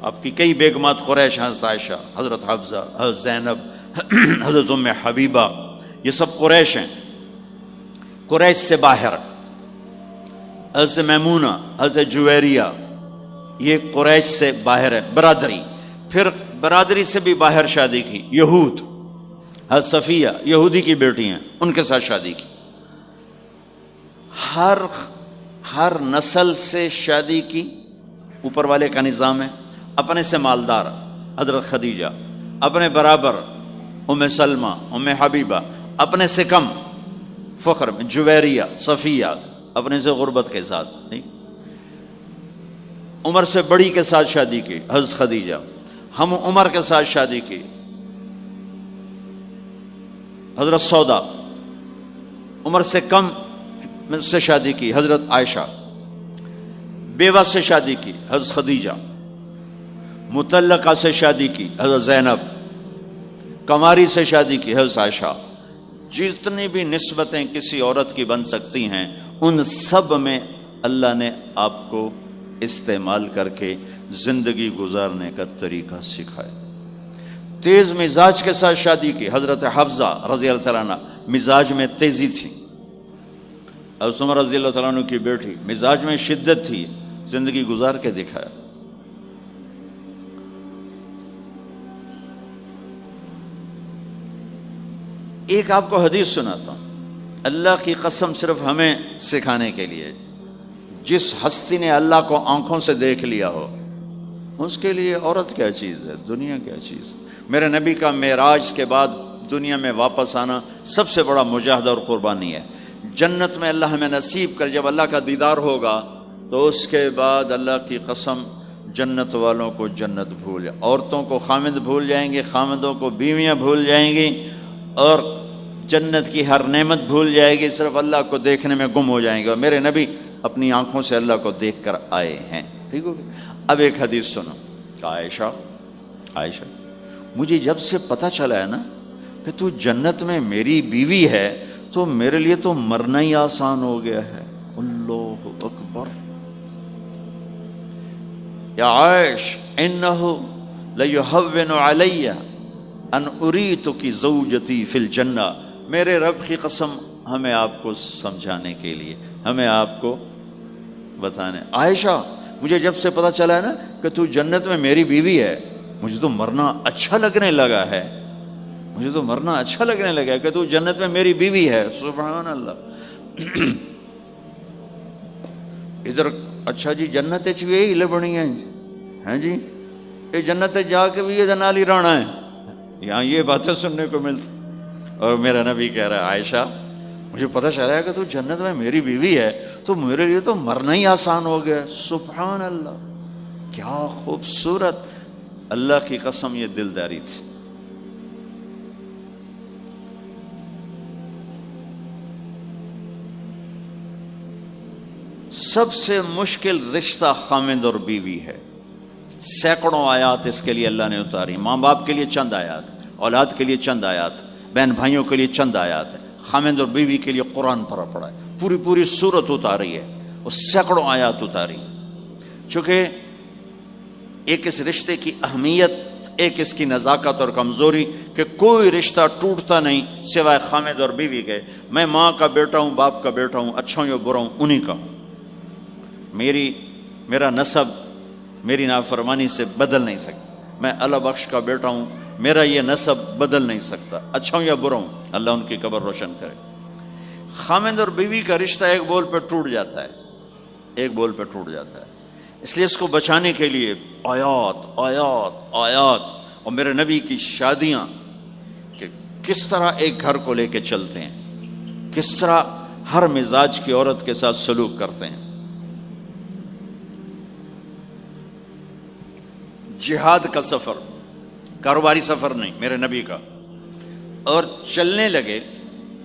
آپ کی کئی بیگمات قریش، حضرت عائشہ، حضرت حفصہ، حضرت زینب، حضرت ام حبیبہ، یہ سب قریش ہیں۔ قریش سے باہر حضرت میمونہ، حضرت جویریہ، یہ قریش سے باہر ہے، برادری۔ پھر برادری سے بھی باہر شادی کی، یہود، حضرت صفیہ یہودی کی بیٹی ہیں، ان کے ساتھ شادی کی۔ ہر نسل سے شادی کی، اوپر والے کا نظام ہے۔ اپنے سے مالدار حضرت خدیجہ، اپنے برابر ام سلمہ، ام حبیبہ، اپنے سے کم فخر میں جویریہ، صفیہ، اپنے سے غربت کے ساتھ نہیں۔ عمر سے بڑی کے ساتھ شادی کی حضرت خدیجہ، ہم عمر کے ساتھ شادی کی حضرت سودا، عمر سے کم سے شادی کی حضرت عائشہ، بیوہ سے شادی کی حضرت خدیجہ، مطلقہ سے شادی کی حضرت زینب، کماری سے شادی کی حضرت عائشہ۔ جتنی بھی نسبتیں کسی عورت کی بن سکتی ہیں، ان سب میں اللہ نے آپ کو استعمال کر کے زندگی گزارنے کا طریقہ سکھایا۔ تیز مزاج کے ساتھ شادی کی حضرت حفصہ رضی اللہ تعالیٰ عنہ، مزاج میں تیزی تھی۔ حضرت عمر رضی اللہ تعالیٰ عنہ کی بیٹی، مزاج میں شدت تھی، زندگی گزار کے دکھایا۔ ایک آپ کو حدیث سناتا ہوں، اللہ کی قسم صرف ہمیں سکھانے کے لیے۔ جس ہستی نے اللہ کو آنکھوں سے دیکھ لیا ہو، اس کے لیے عورت کیا چیز ہے، دنیا کیا چیز ہے۔ میرے نبی کا معراج کے بعد دنیا میں واپس آنا سب سے بڑا مجاہدہ اور قربانی ہے۔ جنت میں اللہ ہمیں نصیب کر، جب اللہ کا دیدار ہوگا تو اس کے بعد اللہ کی قسم جنت والوں کو جنت بھول جائے، عورتوں کو خامد بھول جائیں گے، خامدوں کو بیویاں بھول جائیں گی، اور جنت کی ہر نعمت بھول جائے گی، صرف اللہ کو دیکھنے میں گم ہو جائیں گے۔ اور میرے نبی اپنی آنکھوں سے اللہ کو دیکھ کر آئے ہیں، ٹھیک ہو گیا۔ اب ایک حدیث سنو کہ عائشہ مجھے جب سے پتہ چلا ہے نا کہ تو جنت میں میری بیوی ہے، تو میرے لیے تو مرنا ہی آسان ہو گیا ہے۔ اللہ اکبر۔ یا عائش انہ لیہون علی ان اریتک زوجتی فی الجنہ، میرے رب کی قسم ہمیں آپ کو سمجھانے کے لیے، ہمیں آپ کو بتانے، عائشہ مجھے جب سے پتا چلا ہے نا کہ تو جنت میں میری بیوی ہے، مجھے تو مرنا اچھا لگنے لگا ہے، مجھے تو مرنا اچھا لگنے لگا ہے کہ تو جنت میں میری بیوی ہے۔ سبحان اللہ۔ ادھر اچھا جی جنت بھی یہی لبنی ہے جی، یہ جنت جا کے بھی یہ جنالی رانا ہے، یہاں یہ باتیں سننے کو ملتی۔ اور میرا نبی کہہ رہا ہے عائشہ مجھے پتہ چلا ہے کہ تو جنت میں میری بیوی ہے، تو میرے لیے تو مرنا ہی آسان ہو گیا۔ سبحان اللہ، کیا خوبصورت، اللہ کی قسم یہ دلداری تھی۔ سب سے مشکل رشتہ خامند اور بیوی ہے، سینکڑوں آیات اس کے لیے اللہ نے اتاری، ماں باپ کے لیے چند آیات، اولاد کے لیے چند آیات، بہن بھائیوں کے لیے چند آیات ہے، خامند اور بیوی کے لیے قرآن پڑھا ہے، پوری سورت اتاری ہے، اور سینکڑوں آیات اتاری، چونکہ ایک اس رشتے کی اہمیت، ایک اس کی نزاکت اور کمزوری کہ کوئی رشتہ ٹوٹتا نہیں سوائے خامند اور بیوی کے۔ میں ماں کا بیٹا ہوں، باپ کا بیٹا ہوں، اچھا ہوں یا برا ہوں، انہی کا ہوں، میرا نسب میری نافرمانی سے بدل نہیں سکتا، میں اللہ بخش کا بیٹا ہوں، میرا یہ نسب بدل نہیں سکتا، اچھا ہوں یا برا ہوں، اللہ ان کی قبر روشن کرے۔ خامند اور بیوی کا رشتہ ایک بول پہ ٹوٹ جاتا ہے، ایک بول پہ ٹوٹ جاتا ہے، اس لیے اس کو بچانے کے لیے آیات آیات آیات، اور میرے نبی کی شادیاں کہ کس طرح ایک گھر کو لے کے چلتے ہیں، کس طرح ہر مزاج کی عورت کے ساتھ سلوک کرتے ہیں۔ جہاد کا سفر، کاروباری سفر نہیں، میرے نبی کا، اور چلنے لگے،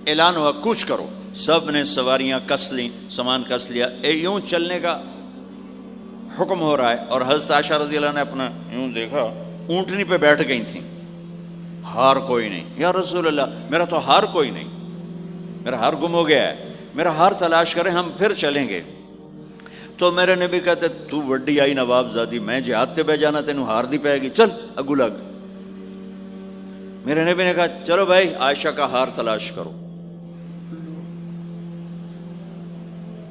اعلان ہوا کوچ کرو، سب نے سواریاں کس لیں، سامان کس لیا، یوں چلنے کا حکم ہو رہا ہے، اور حضرت عائشہ رضی اللہ نے اپنا یوں دیکھا، اونٹنی پہ بیٹھ گئی تھیں، ہار کوئی نہیں، یا رسول اللہ میرا تو ہار کوئی نہیں، میرا ہار گم ہو گیا ہے، میرا ہار تلاش کریں ہم پھر چلیں گے۔ تو میرے نبی کہتے تو وڈی آئی نواب زادی، میں جہاد تے بہ جانا تینوں ہار دی پائے گی، چل اگو لگ۔ میرے نبی نے کہا چلو بھائی عائشہ کا ہار تلاش کرو۔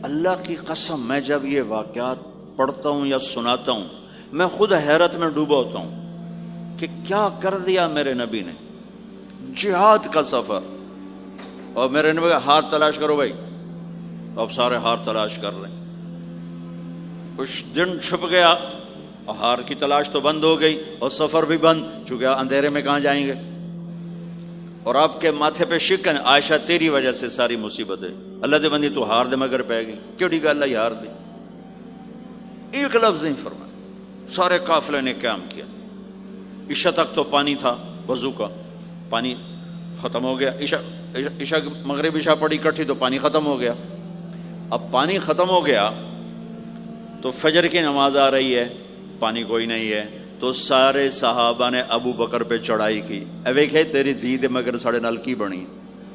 اللہ کی قسم میں جب یہ واقعات پڑھتا ہوں یا سناتا ہوں میں خود حیرت میں ڈوبا ہوتا ہوں کہ کیا کر دیا میرے نبی نے، جہاد کا سفر، اور میرے نبی کا ہار تلاش کرو بھائی، اب سارے ہار تلاش کر رہے ہیں، کچھ دن چھپ گیا اور ہار کی تلاش تو بند ہو گئی اور سفر بھی بند، چونکہ اندھیرے میں کہاں جائیں گے، اور آپ کے ماتھے پہ شکن، عائشہ تیری وجہ سے ساری مصیبت ہے، اللہ دے بندی تو ہار دے مگر پہ گئی، کیڑی گل ہے ہار دی، ایک لفظ نہیں فرمایا، سارے قافلے نے قیام کیا، عشاء تک تو پانی تھا وضو کا، پانی ختم ہو گیا، عشاء مغرب عشاء پڑی کٹھی تو پانی ختم ہو گیا، اب پانی ختم ہو گیا تو فجر کی نماز آ رہی ہے، پانی کوئی نہیں ہے، تو سارے صحابہ نے ابو بکر پہ چڑھائی کی، اے ویکھے تیری دھی دے مگر ساڑے نال کی بنی،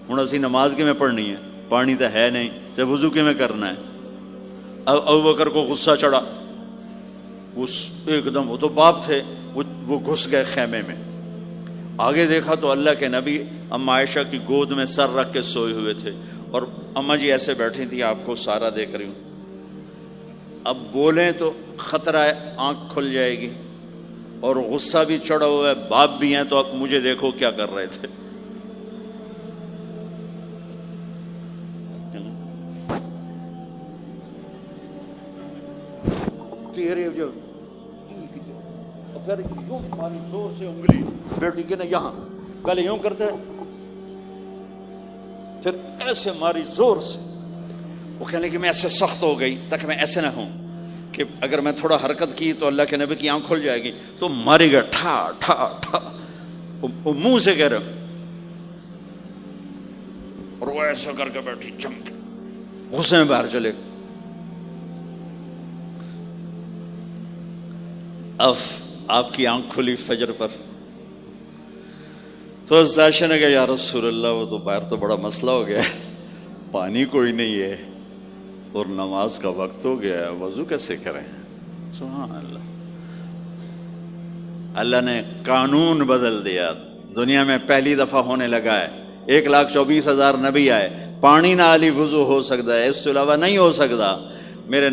ہن اسی نماز کی میں پڑھنی ہے، پانی تو ہے نہیں تو وضو کی میں کرنا ہے۔ اب ابو بکر کو غصہ چڑھا، اس ایک دم، وہ تو باپ تھے، وہ گھس گئے خیمے میں، آگے دیکھا تو اللہ کے نبی اما عائشہ کی گود میں سر رکھ کے سوئے ہوئے تھے، اور اما جی ایسے بیٹھی تھی، آپ کو سارا دیکھ رہی ہوں، اب بولیں تو خطرہ ہے آنکھ کھل جائے گی، اور غصہ بھی چڑھا ہوا ہے، باپ بھی ہیں، تو اب مجھے دیکھو کیا کر رہے تھے۔ تیرے جو پھر یوں ماری زور سے انگلی بیٹی کے نا یہاں، پہلے یوں کرتے پھر ایسے ماری زور سے، وہ کہنے کہ میں ایسے سخت ہو گئی تاکہ میں ایسے نہ ہوں کہ اگر میں تھوڑا حرکت کی تو اللہ کے نبی کی آنکھ کھل جائے گی، تو ماری گیا ٹھا ٹھا ٹھا، وہ منہ سے کہہ رہا، اور وہ ایسا کر کے بیٹھی چمک، غصے میں باہر چلے۔ اب آپ کی آنکھ کھلی فجر پر، تو عائشہ نے کہا یا رسول اللہ وہ تو باہر تو بڑا مسئلہ ہو گیا ہے، پانی کوئی نہیں ہے اور نماز کا وقت ہو گیا ہے، وضو کیسے کریں؟ سبحان اللہ، اللہ نے قانون بدل دیا، دنیا میں پہلی دفعہ ہونے لگا ہے۔ 1,24,000 نبی آئے، پانی نہ علی وضو ہو سکتا ہے، اس کے علاوہ نہیں ہو سکتا۔ میرے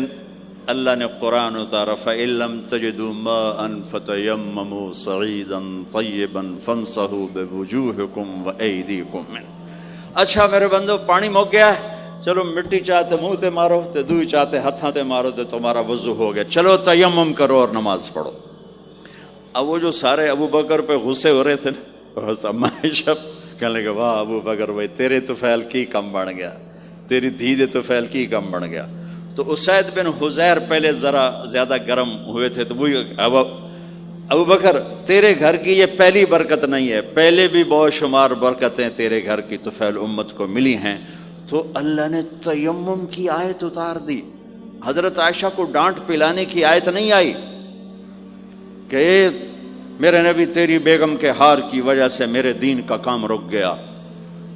اللہ نے قرآن اتارا فَإِن لَّمْ تَجِدُوا مَاءً فَتَيَمَّمُوا صَعِيدًا طَيِّبًا فَامْسَحُوا بِوُجُوهِكُمْ وَأَيْدِيكُمْ مِنْهُ۔ اچھا میرے بندو، پانی مک گیا ہے، چلو مٹی چاہتے منہ تے مارو تے دوئی چاہتے ہتھاں تے مارو تے تمہارا وضو ہو گیا، چلو تیمم کرو اور نماز پڑھو۔ اب وہ جو سارے ابو بکر پہ غصے ہو رہے تھے نا، عائشہ کہنے لگے واہ ابو بکر بھائی تیرے طفیل کی کم بن گیا، تیری دھی دے طفیل کی کم بن گیا۔ تو اسید بن حذیر پہلے ذرا زیادہ گرم ہوئے تھے، تو وہی ابو بکر تیرے گھر کی یہ پہلی برکت نہیں ہے، پہلے بھی بہت شمار برکتیں تیرے گھر کی طفیل امت کو ملی ہیں۔ تو اللہ نے تیمم کی آیت اتار دی، حضرت عائشہ کو ڈانٹ پلانے کی آیت نہیں آئی کہ میرے نبی تیری بیگم کے ہار کی وجہ سے میرے دین کا کام رک گیا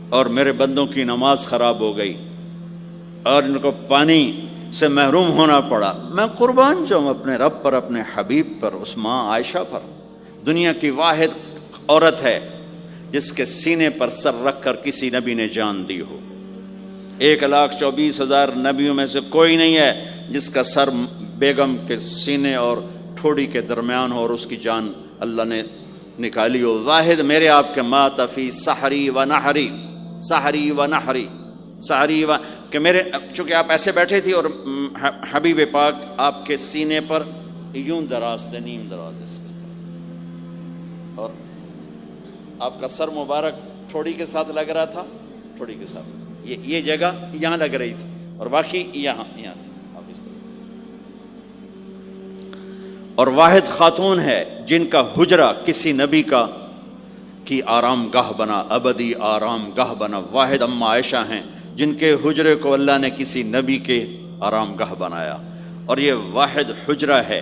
اور میرے بندوں کی نماز خراب ہو گئی اور ان کو پانی سے محروم ہونا پڑا۔ میں قربان جاؤں اپنے رب پر، اپنے حبیب پر، اس ماں عائشہ پر، دنیا کی واحد عورت ہے جس کے سینے پر سر رکھ کر کسی نبی نے جان دی ہو۔ 1,24,000 نبیوں میں سے کوئی نہیں ہے جس کا سر بیگم کے سینے اور ٹھوڑی کے درمیان ہو اور اس کی جان اللہ نے نکالی ہو۔ واحد میرے آپ کے مات فی سحری و نحری، سحری و نحری، سحری و کہ میرے چونکہ آپ ایسے بیٹھے تھی اور حبیب پاک آپ کے سینے پر یوں دراز تھے، نیم دراز اس طرح، اور آپ کا سر مبارک ٹھوڑی کے ساتھ لگ رہا تھا، ٹھوڑی کے ساتھ یہ جگہ یہاں لگ رہی تھی اور باقی یہاں تھی، آپ اس طرح۔ اور واحد خاتون ہے جن کا حجرہ کسی نبی کی آرام گاہ بنا، ابدی آرام گاہ بنا، واحد اما عائشہ ہیں جن کے حجرے کو اللہ نے کسی نبی کے آرام گاہ بنایا۔ اور یہ واحد حجرہ ہے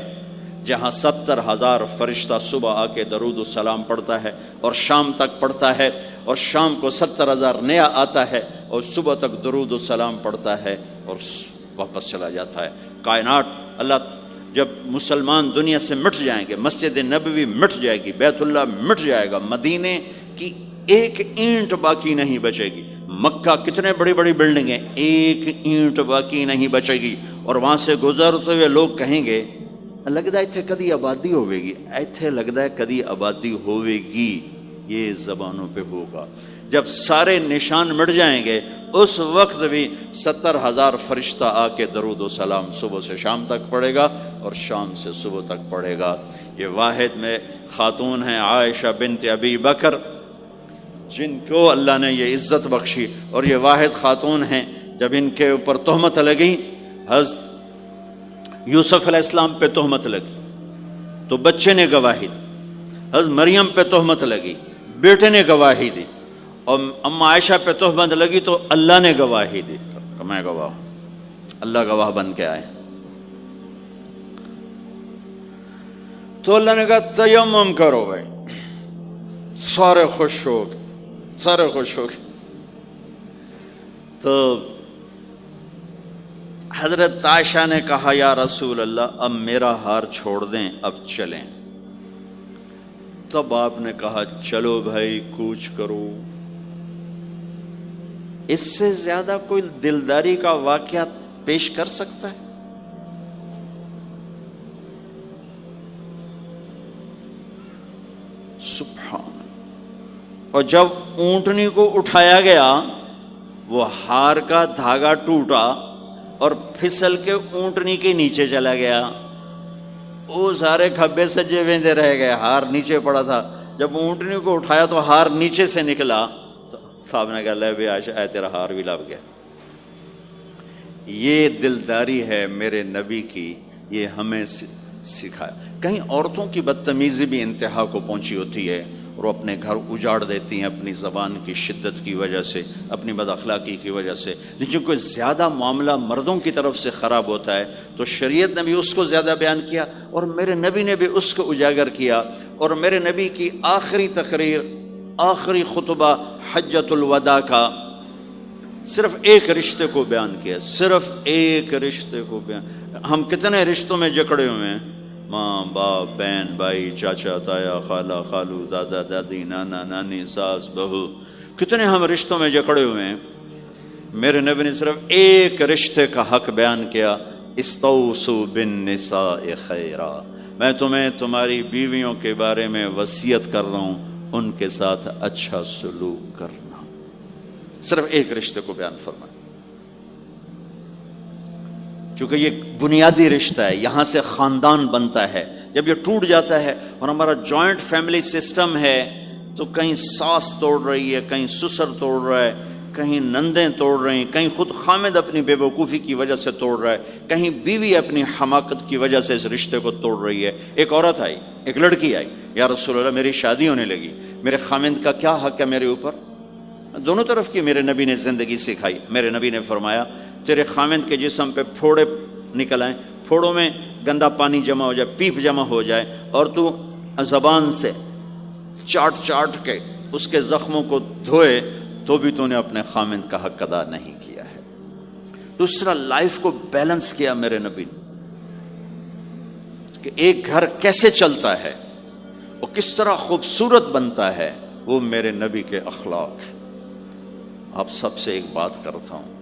جہاں 70,000 فرشتہ صبح آ کے درود و سلام پڑھتا ہے اور شام تک پڑھتا ہے، اور شام کو 70,000 نیا آتا ہے اور صبح تک درود و سلام پڑھتا ہے اور واپس چلا جاتا ہے۔ کائنات اللہ جب مسلمان دنیا سے مٹ جائیں گے، مسجد نبوی مٹ جائے گی، بیت اللہ مٹ جائے گا، مدینے کی ایک اینٹ باقی نہیں بچے گی، مکہ کتنے بڑی بڑی بلڈنگیں، ایک اینٹ باقی نہیں بچے گی، اور وہاں سے گزرتے ہوئے لوگ کہیں گے لگتا ہے اتنے کدی آبادی ہوئے گی، ایتھے لگتا ہے کدی آبادی ہوئے گی۔ یہ زبانوں پہ ہوگا جب سارے نشان مٹ جائیں گے، اس وقت بھی 70,000 فرشتہ آ کے درود و سلام صبح سے شام تک پڑھے گا اور شام سے صبح تک پڑھے گا۔ یہ واحد میں خاتون ہیں عائشہ بنت ابی بکر جن کو اللہ نے یہ عزت بخشی، اور یہ واحد خاتون ہیں جب ان کے اوپر تہمت لگی، حضرت یوسف علیہ السلام پہ تہمت لگی تو بچے نے گواہی دی، حضرت مریم پہ تہمت لگی بیٹے نے گواہی دی، اور اما عائشہ پہ تہمت لگی تو اللہ نے گواہی دی کہ میں گواہ ہوں، اللہ گواہ بن کے آئے۔ تو اللہ نے کہا تیمم کرو بھائی، سارے خوش ہو گئے، سارے خوش ہو گئے۔ تو حضرت عائشہ نے کہا یا رسول اللہ اب میرا ہار چھوڑ دیں، اب چلیں۔ تب آپ نے کہا چلو بھائی کوچ کرو۔ اس سے زیادہ کوئی دلداری کا واقعہ پیش کر سکتا ہے؟ سبحان اللہ۔ اور جب اونٹنی کو اٹھایا گیا وہ ہار کا دھاگا ٹوٹا اور پھسل کے اونٹنی کے نیچے چلا گیا، وہ سارے کھبے سجے ویندے رہ گئے، ہار نیچے پڑا تھا۔ جب اونٹنی کو اٹھایا تو ہار نیچے سے نکلا، تو صاحب نے کہا لے بھی عائشہ اے تیرا ہار بھی لب گیا۔ یہ دلداری ہے میرے نبی کی، یہ ہمیں سکھایا۔ کہیں عورتوں کی بدتمیزی بھی انتہا کو پہنچی ہوتی ہے اور وہ اپنے گھر اجاڑ دیتی ہیں اپنی زبان کی شدت کی وجہ سے، اپنی بد اخلاقی کی وجہ سے۔ لیکن کوئی زیادہ معاملہ مردوں کی طرف سے خراب ہوتا ہے تو شریعت نے بھی اس کو زیادہ بیان کیا اور میرے نبی نے بھی اس کو اجاگر کیا۔ اور میرے نبی کی آخری تقریر، آخری خطبہ حجۃ الوداع کا، صرف ایک رشتے کو بیان کیا، صرف ایک رشتے کو بیان۔ ہم کتنے رشتوں میں جکڑے ہوئے ہیں، ماں باپ، بہن بھائی، چاچا تایا، خالہ خالو، دادا دادی، نانا نانی، ساس بہو، کتنے ہم رشتوں میں جکڑے ہوئے ہیں۔ میرے نبی نے صرف ایک رشتے کا حق بیان کیا، استوصوا بالنساء خیرا، میں تمہیں تمہاری بیویوں کے بارے میں وصیت کر رہا ہوں، ان کے ساتھ اچھا سلوک کرنا۔ صرف ایک رشتے کو بیان فرمایا، چونکہ یہ بنیادی رشتہ ہے، یہاں سے خاندان بنتا ہے۔ جب یہ ٹوٹ جاتا ہے اور ہمارا جوائنٹ فیملی سسٹم ہے تو کہیں ساس توڑ رہی ہے، کہیں سسر توڑ رہا ہے، کہیں نندیں توڑ رہی ہیں، کہیں خود خامد اپنی بے وقوفی کی وجہ سے توڑ رہا ہے، کہیں بیوی اپنی حماقت کی وجہ سے اس رشتے کو توڑ رہی ہے۔ ایک عورت آئی، ایک لڑکی آئی، یا رسول اللہ میری شادی ہونے لگی، میرے خامد کا کیا حق ہے میرے اوپر؟ دونوں طرف کی میرے نبی نے زندگی سکھائی۔ میرے نبی نے فرمایا تیرے خامد کے جسم پہ پھوڑے نکل آئیں، پھوڑوں میں گندا پانی جمع ہو جائے، پیپ جمع ہو جائے، اور تو زبان سے چاٹ چاٹ کے اس کے زخموں کو دھوئے، تو بھی تو نے اپنے خامد کا حق ادا نہیں کیا ہے۔ دوسرا، لائف کو بیلنس کیا میرے نبی نے کہ ایک گھر کیسے چلتا ہے، وہ کس طرح خوبصورت بنتا ہے، وہ میرے نبی کے اخلاق ہیں۔ آپ سب سے ایک بات کرتا ہوں،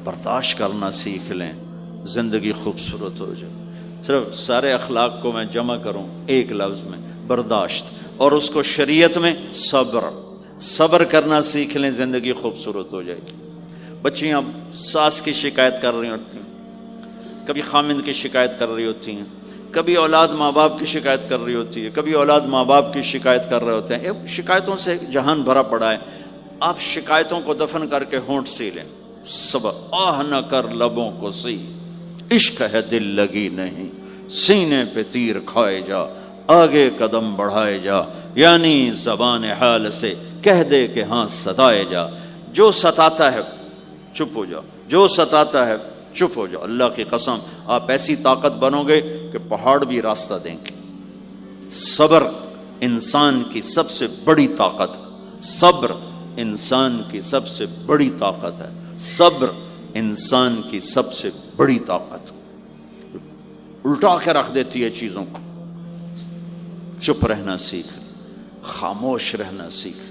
برداشت کرنا سیکھ لیں، زندگی خوبصورت ہو جائے۔ صرف سارے اخلاق کو میں جمع کروں ایک لفظ میں، برداشت، اور اس کو شریعت میں صبر۔ صبر کرنا سیکھ لیں، زندگی خوبصورت ہو جائے گی۔ بچیاں ساس کی شکایت کر رہی ہوتی ہیں، کبھی خامند کی شکایت کر رہی ہوتی ہیں، کبھی اولاد ماں باپ کی شکایت کر رہی ہوتی ہے، کبھی اولاد ماں باپ کی شکایت کر رہے ہوتے ہیں۔ شکایتوں سے جہان بھرا پڑا ہے۔ آپ شکایتوں کو دفن کر کے ہونٹ سی لیں، صبر، آہ نہ کر لبوں کو سی، عشق ہے دل لگی نہیں، سینے پہ تیر کھائے جا، آگے قدم بڑھائے جا، یعنی زبان حال سے کہہ دے کہ ہاں ستائے جا۔ جو ستاتا ہے چپ ہو جاؤ، جو ستاتا ہے چپ ہو جاؤ۔ اللہ کی قسم آپ ایسی طاقت بنو گے کہ پہاڑ بھی راستہ دیں گے۔ صبر انسان کی سب سے بڑی طاقت، صبر انسان کی سب سے بڑی طاقت ہے، صبر انسان کی سب سے بڑی طاقت، الٹا کے رکھ دیتی ہے چیزوں کو۔ چپ رہنا سیکھ، خاموش رہنا سیکھ،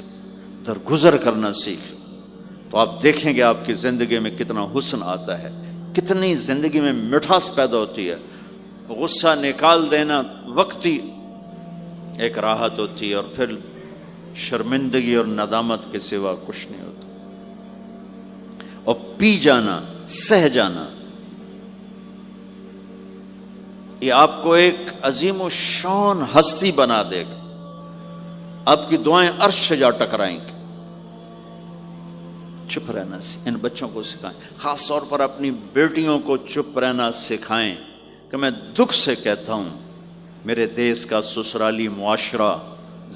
درگزر کرنا سیکھ، تو آپ دیکھیں گے آپ کی زندگی میں کتنا حسن آتا ہے، کتنی زندگی میں مٹھاس پیدا ہوتی ہے۔ غصہ نکال دینا وقتی ایک راحت ہوتی ہے، اور پھر شرمندگی اور ندامت کے سوا کچھ نہیں ہوتا۔ اور پی جانا، سہ جانا، یہ آپ کو ایک عظیم و شان ہستی بنا دے گا۔ آپ کی دعائیں عرش سے جا ٹکرائیں گی۔ چپ رہنا ان بچوں کو سکھائیں، خاص طور پر اپنی بیٹیوں کو چپ رہنا سکھائیں کہ میں دکھ سے کہتا ہوں میرے دیس کا سسرالی معاشرہ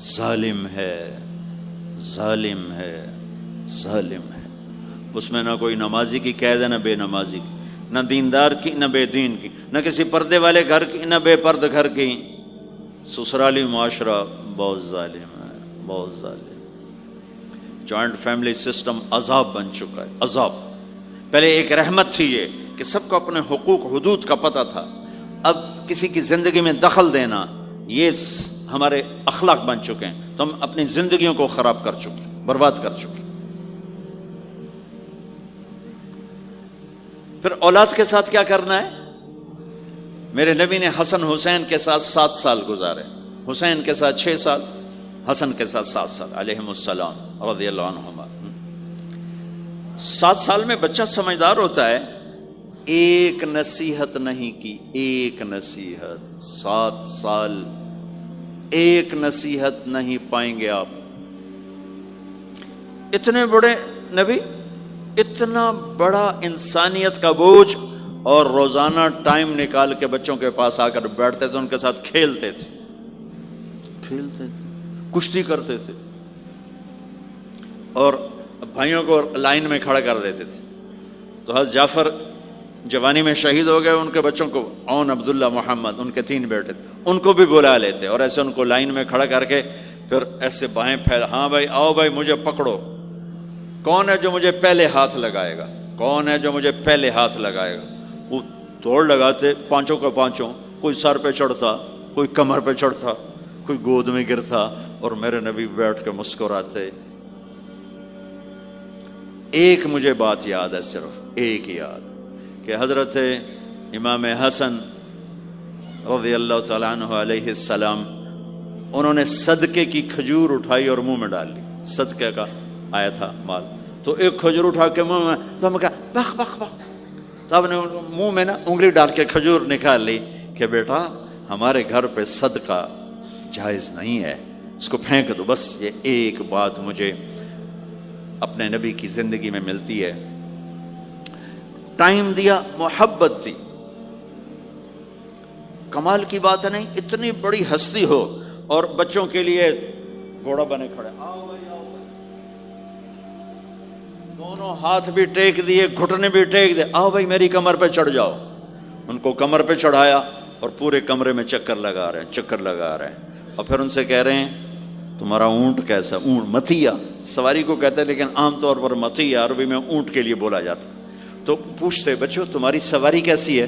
ظالم ہے، ظالم ہے، ظالم ہے۔ اس میں نہ کوئی نمازی کی قید ہے، نہ بے نمازی کی، نہ دیندار کی، نہ بے دین کی، نہ کسی پردے والے گھر کی، نہ بے پرد گھر کی۔ سسرالی معاشرہ بہت ظالم ہے، بہت ظالم۔ جوائنٹ فیملی سسٹم عذاب بن چکا ہے، عذاب۔ پہلے ایک رحمت تھی یہ کہ سب کو اپنے حقوق حدود کا پتہ تھا، اب کسی کی زندگی میں دخل دینا یہ ہمارے اخلاق بن چکے ہیں، تو ہم اپنی زندگیوں کو خراب کر چکے، برباد کر چکے۔ پھر اولاد کے ساتھ کیا کرنا ہے؟ میرے نبی نے حسن حسین کے ساتھ 7 سال گزارے، حسین کے ساتھ 6 سال، حسن کے ساتھ 7 سال علیہم السلام رضی اللہ عنہما۔ 7 سال میں بچہ سمجھدار ہوتا ہے، ایک نصیحت نہیں کی، ایک نصیحت، 7 سال ایک نصیحت نہیں پائیں گے آپ۔ اتنے بڑے نبی، اتنا بڑا انسانیت کا بوجھ، اور روزانہ ٹائم نکال کے بچوں کے پاس آ کر بیٹھتے تھے، ان کے ساتھ کھیلتے تھے، کشتی کرتے تھے، اور بھائیوں کو لائن میں کھڑا کر دیتے تھے۔ تو حضرت جعفر جوانی میں شہید ہو گئے، ان کے بچوں کو، عون، عبداللہ، محمد، ان کے 3 بیٹے تھے، ان کو بھی بلا لیتے اور ایسے ان کو لائن میں کھڑا کر کے پھر ایسے بائیں پھیلا، ہاں بھائی آؤ بھائی مجھے پکڑو، کون ہے جو مجھے پہلے ہاتھ لگائے گا؟ کون ہے جو مجھے پہلے ہاتھ لگائے گا؟ وہ دوڑ لگاتے پانچوں کا پانچوں، کوئی سر پہ چڑھتا، کوئی کمر پہ چڑھتا، کوئی گود میں گرتا، اور میرے نبی بیٹھ کے مسکراتے۔ ایک مجھے بات یاد ہے، صرف ایک یاد، کہ حضرت امام حسن رضی اللہ تعالیٰ عنہ علیہ السلام، انہوں نے صدقے کی کھجور اٹھائی اور منہ میں ڈال لی، صدقے کا آیا تھا مال، تو ایک کھجور اٹھا کے منہ میں، تو ہم کہا بخ بخ بخ، تب نے منہ میں نا انگلی ڈال کے کھجور نکال لی کہ بیٹا ہمارے گھر پہ صدقہ جائز نہیں ہے، اس کو پھینک دو۔ بس یہ ایک بات مجھے اپنے نبی کی زندگی میں ملتی ہے، ٹائم دیا، محبت دی۔ کمال کی بات ہے نہیں، اتنی بڑی ہستی ہو اور بچوں کے لیے گھوڑا بنے کھڑے، آؤ بھائی آؤ بھائی، دونوں ہاتھ بھی ٹیک دیے، گھٹنے بھی ٹیک دے، آؤ بھائی میری کمر پہ چڑھ جاؤ۔ ان کو کمر پہ چڑھایا اور پورے کمرے میں چکر لگا رہے ہیں، چکر لگا رہے ہیں، اور پھر ان سے کہہ رہے ہیں تمہارا اونٹ کیسا؟ اونٹ متیا سواری کو کہتے ہیں، لیکن عام طور پر متیا عربی میں اونٹ کے لیے بولا جاتا۔ تو پوچھتے بچوں تمہاری سواری کیسی ہے؟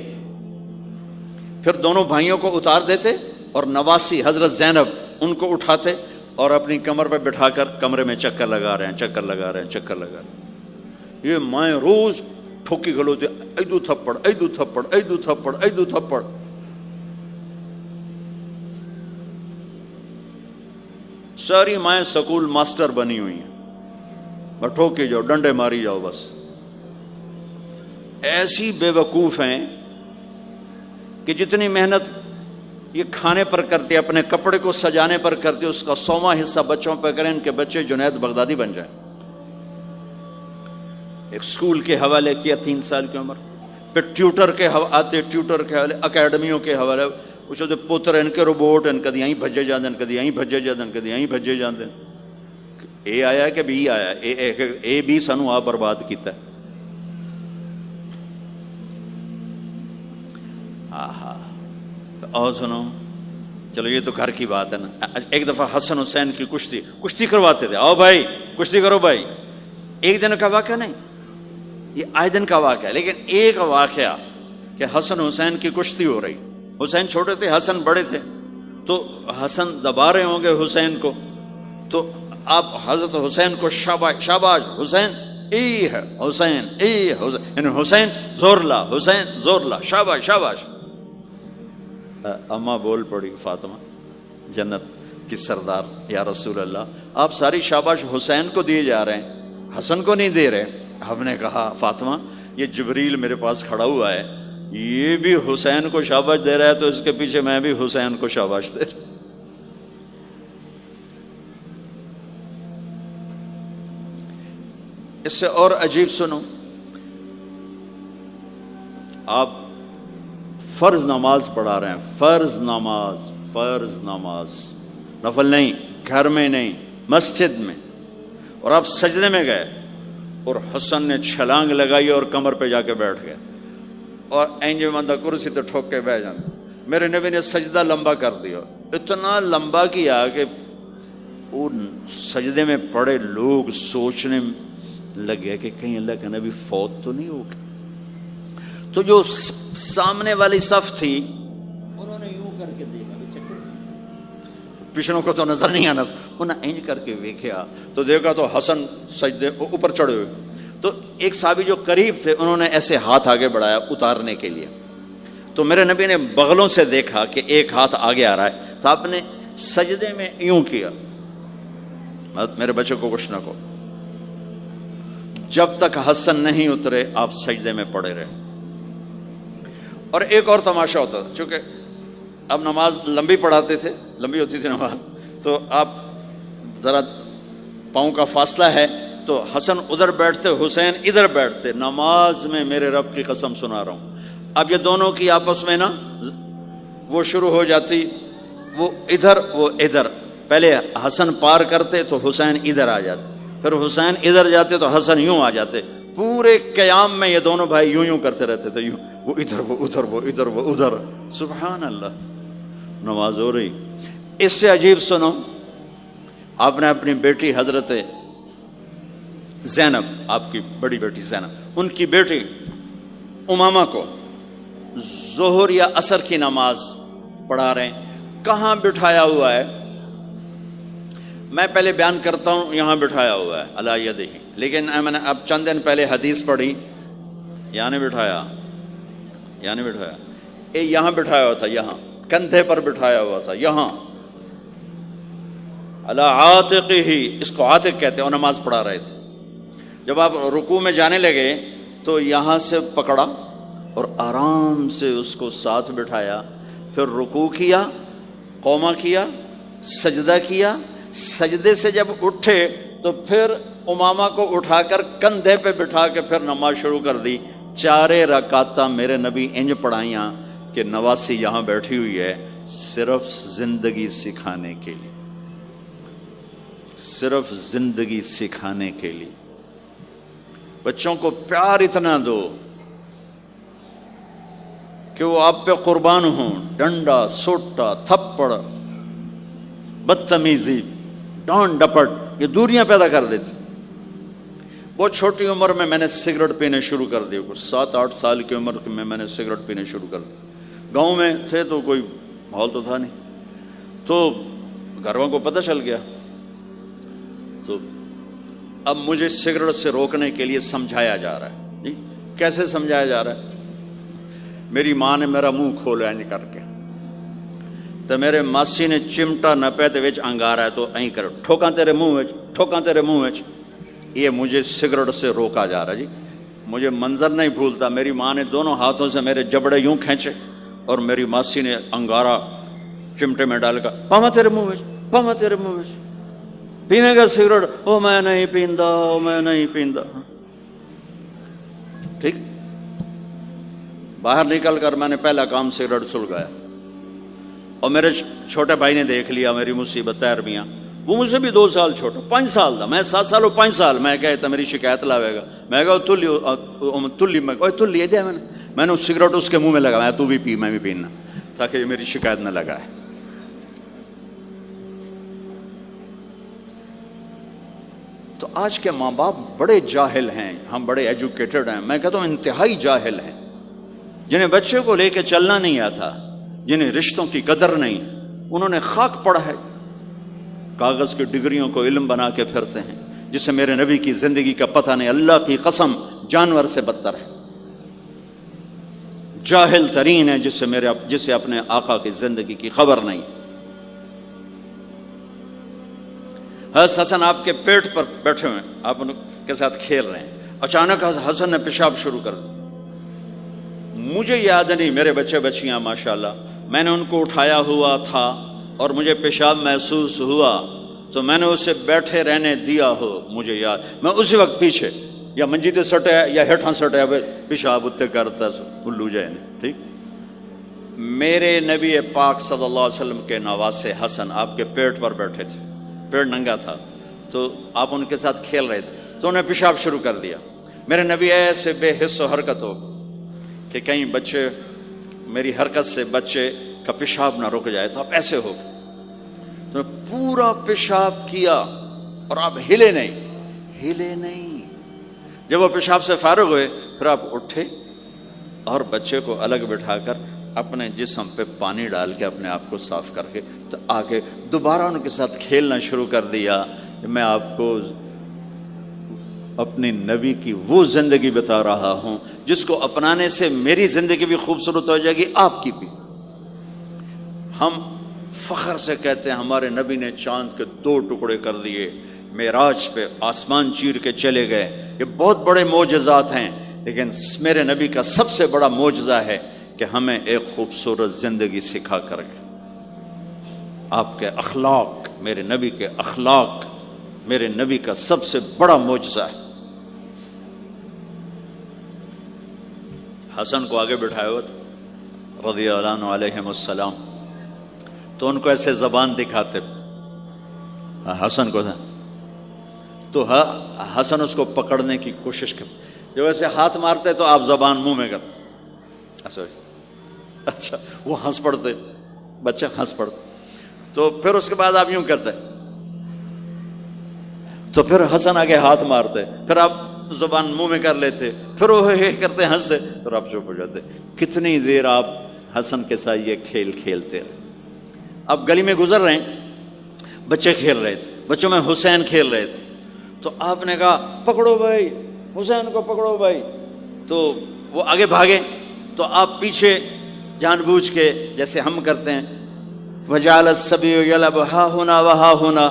پھر دونوں بھائیوں کو اتار دیتے اور نواسی حضرت زینب ان کو اٹھاتے اور اپنی کمر پہ بٹھا کر کمرے میں چکر لگا رہے ہیں، چکر لگا رہے ہیں، چکر لگا رہے ہیں۔ یہ مائیں روز ٹھوکی کھلوتے، ایدو تھپڑ ایدو تھپڑ ایدو تھپڑ ایدو تھپڑ۔ ساری مائیں سکول ماسٹر بنی ہوئی ہیں، بس ٹھوکی جاؤ، ڈنڈے ماری جاؤ، بس ایسی بے وقوف ہیں کہ جتنی محنت یہ کھانے پر کرتے، اپنے کپڑے کو سجانے پر کرتے، اس کا 100واں حصہ بچوں پہ کریں، ان کے بچے جنید بغدادی بن جائیں۔ ایک سکول کے حوالے کیا 3 سال کی عمر، پھر ٹیوٹر کے آتے، ٹیوٹر کے حوالے، اکیڈمیوں کے حوالے، پوچھو تو پتر ان کے روبوٹ ان کدی یہیں بھجے جاندے، کدی یہیں بھجے جاندے، کدی یہیں بھجے جاندے۔ اے آیا کہ بی آیا؟ اے بی سانو آپ برباد کیتا ہے۔ آہا، اور سنو، چلو یہ تو گھر کی بات ہے نا۔ ایک دفعہ حسن حسین کی کشتی کرواتے تھے، آؤ بھائی کشتی کرو بھائی۔ ایک دن کا واقعہ نہیں، یہ آئے دن کا واقعہ ہے، لیکن ایک واقعہ کہ حسن حسین کی کشتی ہو رہی، حسین چھوٹے تھے، حسن بڑے تھے، تو حسن دبا رہے ہوں گے حسین کو، تو آپ حضرت حسین کو شاباش شاباش حسین، ای ہے حسین، ای حسین، یعنی حسین زور لا، حسین زور لا، شاباش شاباش۔ اماں بول پڑی، فاطمہ جنت کی سردار، یا رسول اللہ آپ ساری شاباش حسین کو دیے جا رہے ہیں، حسن کو نہیں دے رہے۔ ہم نے کہا فاطمہ یہ جبریل میرے پاس کھڑا ہوا ہے، یہ بھی حسین کو شاباش دے رہا ہے، تو اس کے پیچھے میں بھی حسین کو شاباش دے رہا۔ اس سے اور عجیب سنو، آپ فرض نماز پڑھا رہے ہیں، فرض نماز، فرض نماز، نفل نہیں، گھر میں نہیں، مسجد میں، اور آپ سجدے میں گئے اور حسن نے چھلانگ لگائی اور کمر پہ جا کے بیٹھ گئے، اور اینج بندہ کرسی تو ٹھوک کے بیٹھ جاتا۔ میرے نبی نے سجدہ لمبا کر دیا، اتنا لمبا کیا کہ وہ سجدے میں پڑے لوگ سوچنے لگے کہ کہیں اللہ کا نبی فوت تو نہیں ہو گیا۔ تو جو سامنے والی صف تھی انہوں نے یوں کر کے دیکھا، پچھڑوں کو تو نظر نہیں آنا، انہوں نے اینج کر کے دیکھا تو دیکھا تو حسن سجدے اوپر چڑھے ہوئے، تو ایک صحابی جو قریب تھے انہوں نے ایسے ہاتھ آگے بڑھایا اتارنے کے لیے، تو میرے نبی نے بغلوں سے دیکھا کہ ایک ہاتھ آگے آ رہا ہے، تو آپ نے سجدے میں یوں کیا، میرے بچے کو کچھ نہ کہو، جب تک حسن نہیں اترے آپ سجدے میں پڑے رہے۔ اور ایک اور تماشا ہوتا تھا، چونکہ اب نماز لمبی پڑھاتے تھے، لمبی ہوتی تھی نماز، تو آپ ذرا پاؤں کا فاصلہ ہے تو حسن ادھر بیٹھتے، حسین ادھر بیٹھتے، نماز میں میرے رب کی قسم سنا رہا ہوں۔ اب یہ دونوں کی آپس میں نا وہ شروع ہو جاتی، وہ ادھر وہ ادھر، پہلے حسن پار کرتے تو حسین ادھر آ جاتے، پھر حسین ادھر جاتے تو حسن یوں آ جاتے، پورے قیام میں یہ دونوں بھائی یوں یوں کرتے رہتے تھے، یوں، وہ ادھر وہ ادھر، وہ ادھر وہ ادھر، سبحان اللہ، نماز ہو رہی۔ اس سے عجیب سنو، آپ نے اپنی بیٹی حضرت زینب آپ کی بڑی بیٹی زینب، ان کی بیٹی امامہ کو ظہر یا عصر کی نماز پڑھا رہے ہیں، کہاں بٹھایا ہوا ہے؟ میں پہلے بیان کرتا ہوں یہاں بٹھایا ہوا ہے علی یدہ، لیکن میں نے اب چند دن پہلے حدیث پڑھی، یہاں نہیں بٹھایا، یہاں نہیں بٹھایا، یہاں بٹھایا ہوا تھا، یہاں کندھے پر بٹھایا ہوا تھا، یہاں علی عاتقہ، اس کو عاتق کہتے ہیں، اور نماز پڑھا رہے تھے۔ جب آپ رکوع میں جانے لگے تو یہاں سے پکڑا اور آرام سے اس کو ساتھ بٹھایا، پھر رکوع کیا، قوما کیا، سجدہ کیا، سجدے سے جب اٹھے تو پھر امامہ کو اٹھا کر کندھے پہ بٹھا کے پھر نماز شروع کر دی۔ 4 رکعتاں میرے نبی انج پڑھائیاں کہ نواسی یہاں بیٹھی ہوئی ہے، صرف زندگی سکھانے کے لیے، صرف زندگی سکھانے کے لیے۔ بچوں کو پیار اتنا دو کہ وہ آپ پہ قربان ہوں، ڈنڈا، سوٹا، تھپڑ، بدتمیزی، ڈانٹ ڈپٹ، یہ دوریاں پیدا کر دیتی۔ بہت چھوٹی عمر میں نے سگریٹ پینے شروع کر دی، کچھ 7-8 سال کی عمر میں نے سگریٹ پینے شروع کر دی۔ گاؤں میں تھے تو کوئی ماحول تو تھا نہیں، تو گھر والوں کو پتہ چل گیا، تو اب مجھے سگریٹ سے روکنے کے لیے سمجھایا جا رہا ہے۔ جی کیسے سمجھایا جا رہا ہے؟ میری ماں نے میرا منہ کھولا نہیں کر کے، تو میرے ماسی نے چمٹا نپے تے وچ انگارا ہے تو این کر ٹھوکاں تیرے منہ وچ، ٹھوکاں تیرے منہ وچ۔ یہ مجھے سگریٹ سے روکا جا رہا ہے۔ جی مجھے منظر نہیں بھولتا، میری ماں نے دونوں ہاتھوں سے میرے جبڑے یوں کھینچے اور میری ماسی نے انگارا چمٹے میں ڈال کر، پاواں تیرے منہ وچ، پاواں تیرے منہ وچ، پیویں گا سگریٹ؟ او میں نہیں پیندا، او میں نہیں پیندا۔ ٹھیک، باہر نکل کر میں نے پہلا کام سگریٹ سلگایا، اور میرے چھوٹے بھائی نے دیکھ لیا میری مصیبت، طاہر میاں، وہ مجھ سے بھی 2 سال چھوٹا، 5 سال تھا، میں 7 سال، وہ 5 سال۔ میں کہتا میری شکایت لاوے گا، میں کہا تلی تلی دیا میں نے سگریٹ اس کے منہ میں لگایا، تو بھی پی میں بھی پینا، تاکہ میری شکایت نہ لگائے۔ تو آج کے ماں باپ بڑے جاہل ہیں، ہم بڑے ایجوکیٹڈ ہیں، میں کہتا ہوں انتہائی جاہل ہیں، جنہیں بچے کو لے کے چلنا نہیں آتا، جنہیں رشتوں کی قدر نہیں، انہوں نے خاک پڑا ہے، کاغذ کی ڈگریوں کو علم بنا کے پھرتے ہیں، جسے میرے نبی کی زندگی کا پتہ نہیں۔ اللہ کی قسم جانور سے بدتر ہے، جاہل ترین ہے جسے اپنے آقا کی زندگی کی خبر نہیں۔ حضرت حسن آپ کے پیٹ پر بیٹھے ہوئے، آپ ان کے ساتھ کھیل رہے ہیں، اچانک حسن نے پیشاب شروع کر دیا۔ مجھے یاد نہیں، میرے بچے بچیاں ماشاءاللہ، میں نے ان کو اٹھایا ہوا تھا اور مجھے پیشاب محسوس ہوا تو میں نے اسے بیٹھے رہنے دیا ہو، مجھے یاد، میں اسی وقت پیچھے یا منجی تے سٹے یا ہیٹھاں سٹے پیشاب اتنے کرتا الو جائے نہیں۔ ٹھیک، میرے نبی پاک صلی اللہ علیہ وسلم کے نواسے حسن آپ کے پیٹ پر بیٹھے تھے، پیٹ ننگا تھا، تو آپ ان کے ساتھ کھیل رہے تھے تو انہیں پیشاب شروع کر دیا۔ میرے نبی ایسے بے حس و حرکت ہو کہ کہیں بچے میری حرکت سے بچے کا پیشاب نہ رک جائے، تو آپ ایسے ہو تو پورا پیشاب کیا اور آپ ہلے نہیں۔ جب وہ پیشاب سے فارغ ہوئے پھر آپ اٹھے اور بچے کو الگ بٹھا کر اپنے جسم پہ پانی ڈال کے اپنے آپ کو صاف کر کے تو آگے دوبارہ ان کے ساتھ کھیلنا شروع کر دیا۔ میں آپ کو اپنی نبی کی وہ زندگی بتا رہا ہوں جس کو اپنانے سے میری زندگی بھی خوبصورت ہو جائے گی، آپ کی بھی۔ ہم فخر سے کہتے ہیں ہمارے نبی نے چاند کے 2 ٹکڑے کر دیے، معراج پہ آسمان چیر کے چلے گئے، یہ بہت بڑے معجزات ہیں، لیکن میرے نبی کا سب سے بڑا معجزہ ہے کہ ہمیں ایک خوبصورت زندگی سکھا کر گئے۔ آپ کے اخلاق، میرے نبی کے اخلاق میرے نبی کا سب سے بڑا معجزہ ہے۔ حسن کو آگے بٹھایا ہوا تھا رضی اللہ عنہ علیہ السلام، تو ان کو ایسے زبان دکھاتے حسن کو، تو حسن اس کو پکڑنے کی کوشش کرتے، جب ایسے ہاتھ مارتے تو آپ زبان منہ میں کرتے، اچھا وہ ہنس پڑتے، بچہ ہنس پڑتے، تو پھر اس کے بعد آپ یوں کرتے تو پھر حسن آگے ہاتھ مارتے، پھر آپ زبان منہ میں کر لیتے، پھر وہ کرتے ہنستے، پھر آپ چپ ہو جاتے۔ کتنی دیر آپ حسن کے ساتھ یہ کھیل کھیلتے رہے۔ آپ گلی میں گزر رہے ہیں، بچے کھیل رہے تھے، بچوں میں حسین کھیل رہے تھے، تو آپ نے کہا پکڑو بھائی حسین کو، پکڑو بھائی، تو وہ آگے بھاگے، تو آپ پیچھے جان بوجھ کے جیسے ہم کرتے ہیں وَجَعَلَ السَّبِيُّ يَلْعَبُ هَا هُنَا وَهَا هُنَا،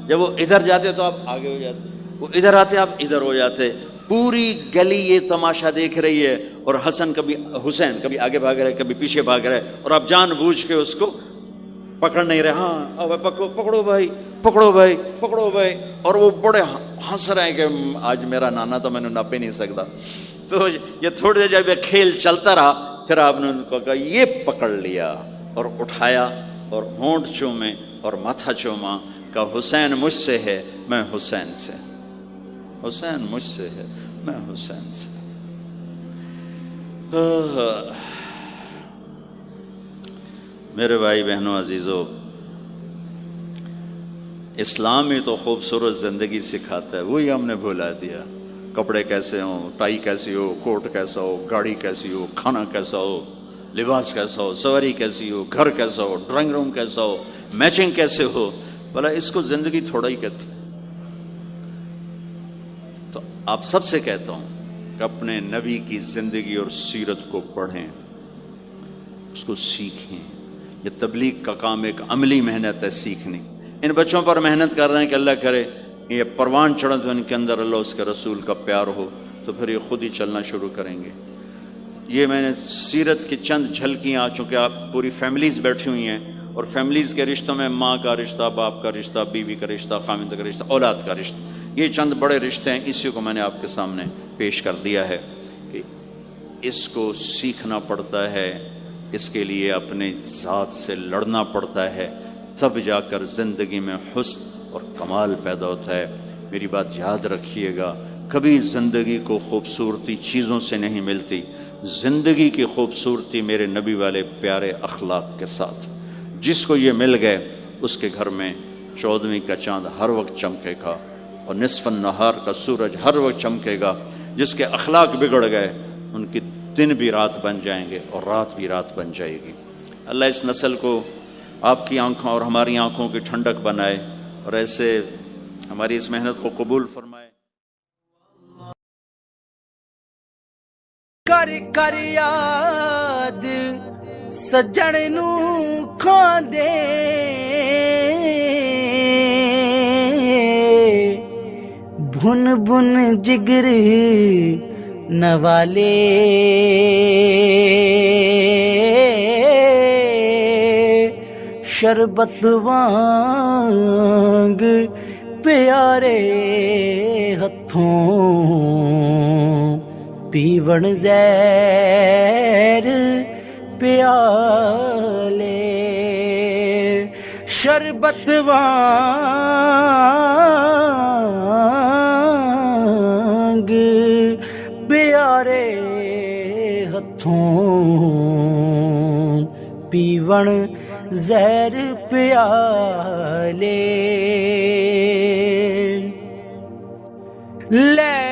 جب وہ ادھر جاتے تو آپ آگے ہو جاتے، وہ ادھر آتے آپ ادھر ہو جاتے۔ پوری گلی یہ تماشا دیکھ رہی ہے، اور حسن حسین کبھی آگے بھاگ رہے کبھی پیچھے بھاگ رہے، اور آپ جان بوجھ کے اس کو پکڑ نہیں رہے، ہاں پکڑو بھائی، پکڑو بھائی، پکڑو بھائی، اور وہ بڑے ہنس رہے ہیں کہ آج میرا نانا تو میں نے نپ ہی نہیں سکتا۔ تو یہ تھوڑی دیر جب یہ کھیل چلتا رہا، پھر آپ نے ان کو کہا یہ پکڑ لیا اور اٹھایا اور ہونٹ چومے اور ماتھا چوما، کہ حسین مجھ سے ہے میں حسین سے، حسین مجھ سے ہے میں حسین سے۔ میرے بھائی بہنوں عزیزو، اسلام ہی تو خوبصورت زندگی سکھاتا ہے، وہی ہم نے بھلا دیا۔ کپڑے کیسے ہوں، ٹائی کیسی ہو، کوٹ کیسا ہو، گاڑی کیسی ہو، کھانا کیسا ہو، لباس کیسا ہو، سواری کیسی ہو، گھر کیسا ہو، ڈرائنگ روم کیسا ہو، میچنگ کیسے ہو، بھلا اس کو زندگی تھوڑا ہی کہتے۔ تو آپ سب سے کہتا ہوں کہ اپنے نبی کی زندگی اور سیرت کو پڑھیں، اس کو سیکھیں۔ یہ تبلیغ کا کام ایک عملی محنت ہے، سیکھنے۔ ان بچوں پر محنت کر رہے ہیں کہ اللہ کرے یہ پروان چڑھے تو ان کے اندر اللہ اس کے رسول کا پیار ہو، تو پھر یہ خود ہی چلنا شروع کریں گے۔ یہ میں نے سیرت کی چند جھلکیاں، چونکہ آپ پوری فیملیز بیٹھی ہوئی ہیں، اور فیملیز کے رشتوں میں ماں کا رشتہ، باپ کا رشتہ، بیوی کا رشتہ، خاوند کا رشتہ، اولاد کا رشتہ، یہ چند بڑے رشتے ہیں، اسی کو میں نے آپ کے سامنے پیش کر دیا ہے کہ اس کو سیکھنا پڑتا ہے، اس کے لیے اپنے ذات سے لڑنا پڑتا ہے، تب جا کر زندگی میں حسن اور کمال پیدا ہوتا ہے۔ میری بات یاد رکھیے گا، کبھی زندگی کو خوبصورتی چیزوں سے نہیں ملتی، زندگی کی خوبصورتی میرے نبی والے پیارے اخلاق کے ساتھ۔ جس کو یہ مل گئے اس کے گھر میں 14ویں کا چاند ہر وقت چمکے گا، اور نصف النہار کا سورج ہر وقت چمکے گا۔ جس کے اخلاق بگڑ گئے ان کی دن بھی رات بن جائیں گے اور رات بھی رات بن جائے گی۔ اللہ اس نسل کو آپ کی آنکھوں اور ہماری آنکھوں کی ٹھنڈک بنائے، اور ایسے ہماری اس محنت کو قبول فرمائے۔ کر کر یاد سجن نو کھاندے، بھن بھن جگر نوالے، شربت وانگ پیارے ہتھوں، پیون زہر پیالے، شربت وانگ پیارے ہتھوں، پیون زہر پیالے، لے